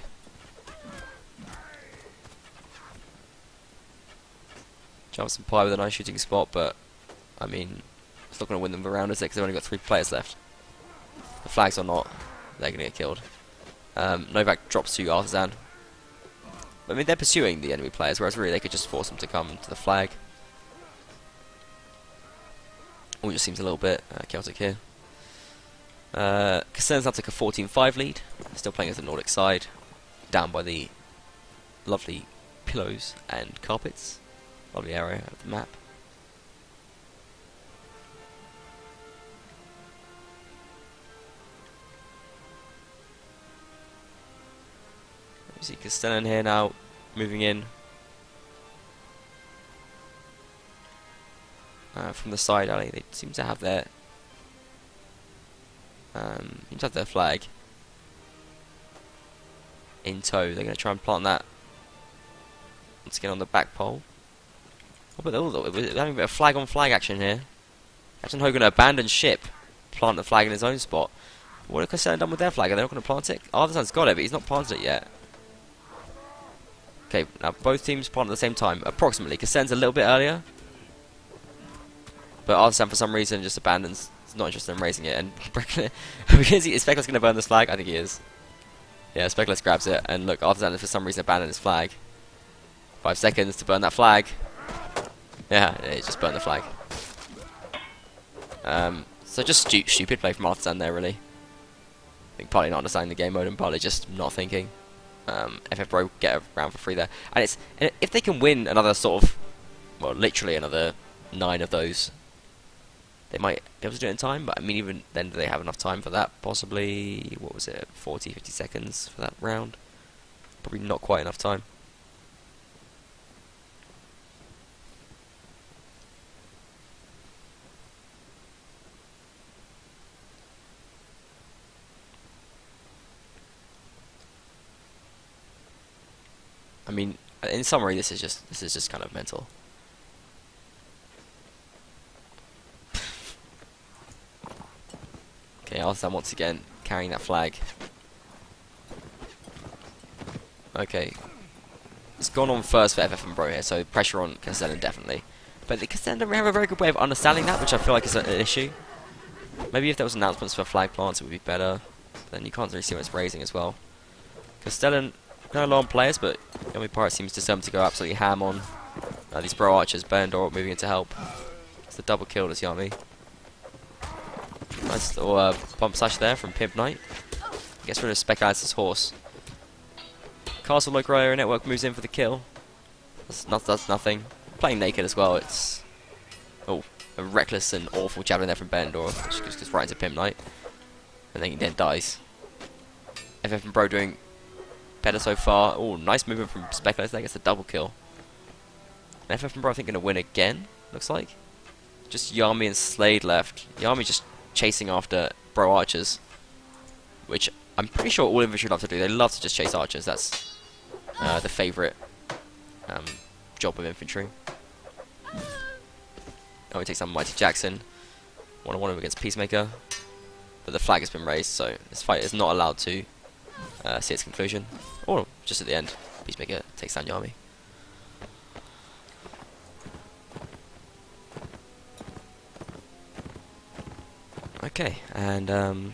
Jumps and Pie with a nice shooting spot, but I mean, it's not going to win them the round, is it? Because they've only got 3 players left. The flags or not, they're going to get killed. Novak drops to Artisan. I mean, they're pursuing the enemy players, whereas really they could just force them to come to the flag. All just seems a little bit chaotic here. Castellans now take a 14-5 lead. Still playing as the Nordic side. Down by the lovely pillows and carpets. Lovely area of the map. You see Castellan here now, moving in from the side alley. They seem to have their flag in tow. They're going to try and plant that once again on the back pole. Oh, but we're having a bit of flag on flag action here. Captain Hogan abandoned ship, plant the flag in his own spot. What have Castellan done with their flag? Are they not going to plant it? Artisan's got it, but he's not planted it yet. Okay, now both teams plant at the same time, approximately. Castellan's a little bit earlier, but Artisan for some reason just abandons. He's not interested in raising it. And because is Specula's going to burn this flag? I think he is. Yeah, Specular grabs it, and look, Artisan for some reason abandoned his flag. 5 seconds to burn that flag. Yeah, it just burned the flag. So just stupid play from Artisan there, really. I think partly not understanding the game mode and partly just not thinking. FF Bro get around for free there, and if they can win another sort of, well, literally another 9 of those, they might be able to do it in time. But I mean, even then, do they have enough time for that? Possibly, what was it, 40, 50 seconds for that round? Probably not quite enough time. I mean, in summary, this is just kind of mental. Okay, Artisan once again carrying that flag. Okay, it's gone on first for FF and Bro here, so pressure on Castellan definitely. But the Castellan don't have a very good way of understanding that, which I feel like is an issue. Maybe if there was announcements for flag plants, it would be better. But then you can't really see when it's raising as well. Castellan kind of low on players, but Yomi Pirate seems determined to go absolutely ham on these Bro Archers. Bendor moving in to help. It's the double kill as Yami. Nice little bump slash there from Pimp Knight. Gets rid of Specular's horse. Castle Local Area Network moves in for the kill. That's nothing. Playing naked as well. It's a reckless and awful javelin there from Bendor, which just goes right into Pimp Knight, and then he dies. FF and Bro doing better so far. Oh, nice movement from Specular. That gets a double kill. And FF and Bro I think going to win again. Looks like. Just Yami and Slade left. Yami just chasing after Bro Archers, which I'm pretty sure all infantry love to do. They love to just chase archers. That's the favourite job of infantry. Oh, he takes on Mighty Jackson. 1-on-1 against Peacemaker. But the flag has been raised, so this fight is not allowed to see its conclusion. Or just at the end, Peacemaker takes down Yami. Okay, and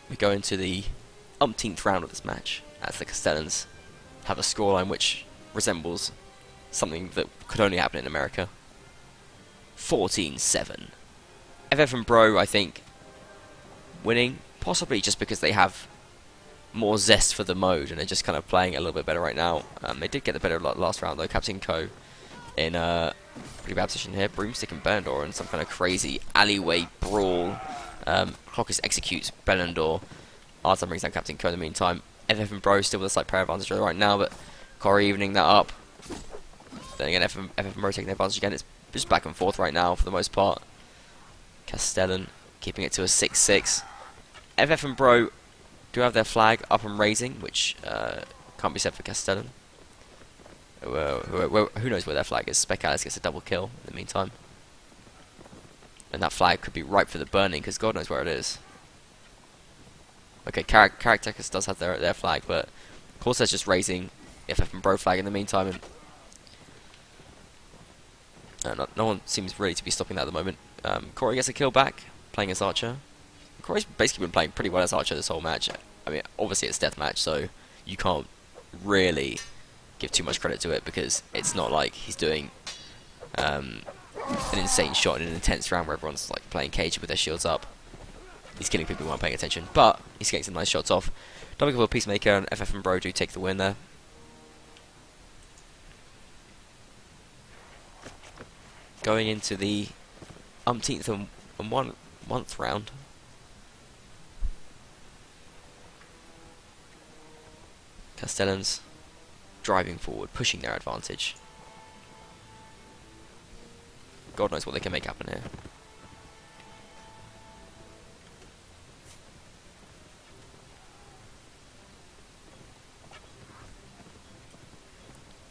we go into the umpteenth round of this match as the Castellans have a scoreline which resembles something that could only happen in America. 14-7. FF and Bro, I think, winning, possibly just because they have more zest for the mode and they're just kind of playing it a little bit better right now. They did get the better last round though. Captain Co in a pretty bad position here. Broomstick and Bellendor in some kind of crazy alleyway brawl. Clockers executes Bellendor. Artisan brings down Captain Co in the meantime. FF and Bro still with a slight pair advantage right now, but Corey evening that up. Then again, FF and Bro taking advantage again. It's just back and forth right now for the most part. Castellan keeping it to a 6-6. FF and Bro do have their flag up and raising, which can't be said for Castellan. Who knows where their flag is? Specular gets a double kill in the meantime. And that flag could be ripe for the burning, because God knows where it is. Okay, Caractacus does have their flag, but Corsair's just raising FF and Bro flag in the meantime, and no one seems really to be stopping that at the moment. Corey gets a kill back, playing as Archer. Corey's basically been playing pretty well as Archer this whole match. I mean, obviously it's deathmatch, so you can't really give too much credit to it, because it's not like he's doing an insane shot in an intense round where everyone's like playing cage with their shields up. He's killing people who aren't paying attention, but he's getting some nice shots off. Double kill for Peacemaker, and FF and Bro do take the win there. Going into the umpteenth and 1 month round. Castellans driving forward, pushing their advantage. God knows what they can make happen here.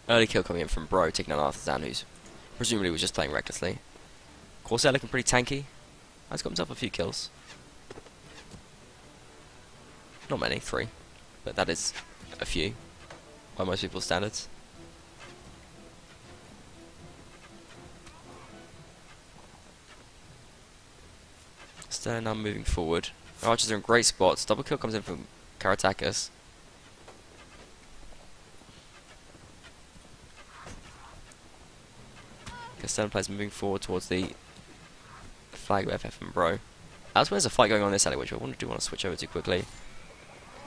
Early kill coming in from Bro, taking on Artisan, who's presumably was just playing recklessly. Corsair looking pretty tanky. Has got himself a few kills. Not many, 3. But that is a few by most people's standards. Still now moving forward. Archers are in great spots. Double kill comes in from Karatakis. Castellan players moving forward towards the flag of FF and Bro. Elsewhere there's a fight going on in this alley, which I do want to switch over to quickly.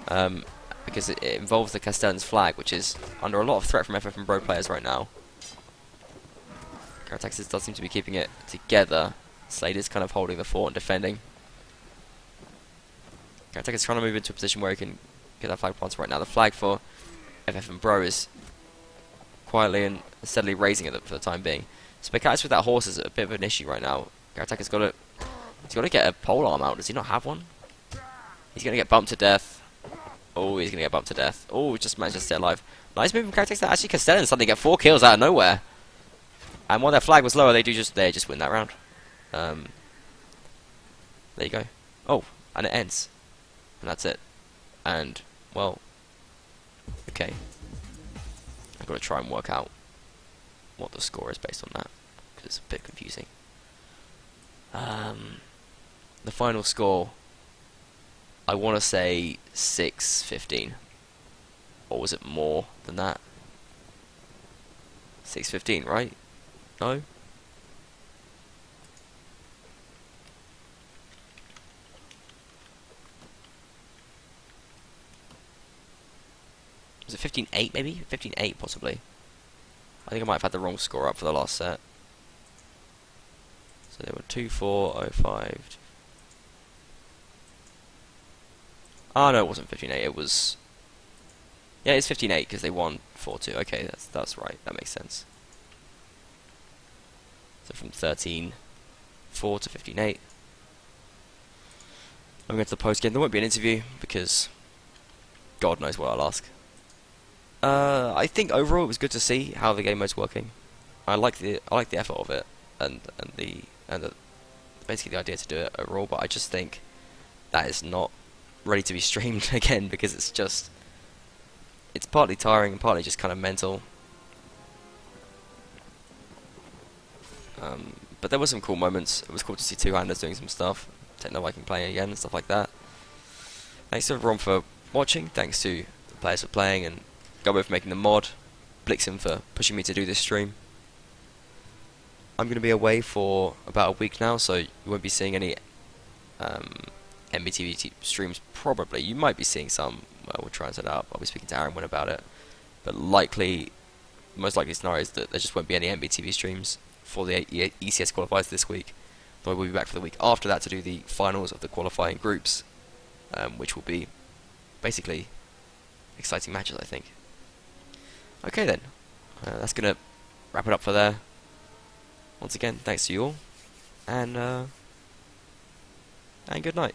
Because it involves the Castellans flag, which is under a lot of threat from FF and Bro players right now. Karatakis does seem to be keeping it together. Slade is kind of holding the fort and defending. Karatakis is trying to move into a position where he can get that flag planted right now. The flag for FF and Bro is quietly and steadily raising it for the time being. Spectatus with that horse is a bit of an issue right now. Karatakis got to get a pole arm out. Does he not have one? He's going to get bumped to death. Oh, he's going to get bumped to death. Oh, just managed to stay alive. Nice move from Karatakis. Actually, Castellans suddenly get 4 kills out of nowhere. And while their flag was lower, they just win that round. There you go. Oh, and it ends. And that's it. And, well, okay. I've got to try and work out what the score is based on that, because it's a bit confusing. The final score, I want to say 6-15. Or was it more than that? 6-15, right? No? Was it 15-8 maybe? 15-8 possibly. I think I might have had the wrong score up for the last set. So they were 2-4-0-5. Oh no, it wasn't 15-8, it was... Yeah, it's 15-8 because they won 4-2. Okay, that's right, that makes sense. So from 13-4 to 15-8. I'm going to the post game. There won't be an interview because God knows what I'll ask. I think overall it was good to see how the game mode's working. I like the effort of it and basically the idea to do it overall. But I just think that is not ready to be streamed again because it's partly tiring and partly just kind of mental. But there were some cool moments. It was cool to see two-handers doing some stuff. Techno Viking playing again and stuff like that. Thanks to everyone for watching. Thanks to the players for playing and Gobbo for making the mod. Blixen for pushing me to do this stream. I'm going to be away for about a week now, so you won't be seeing any MBTV streams probably. You might be seeing some. Well, we'll try and set it up. I'll be speaking to Aaron when about it. But most likely scenario is that there just won't be any MBTV streams for the ECS qualifiers this week. Though we'll be back for the week after that to do the finals of the qualifying groups, which will be basically exciting matches, I think. Okay then, that's going to wrap it up for there. Once again, thanks to you all, and good night.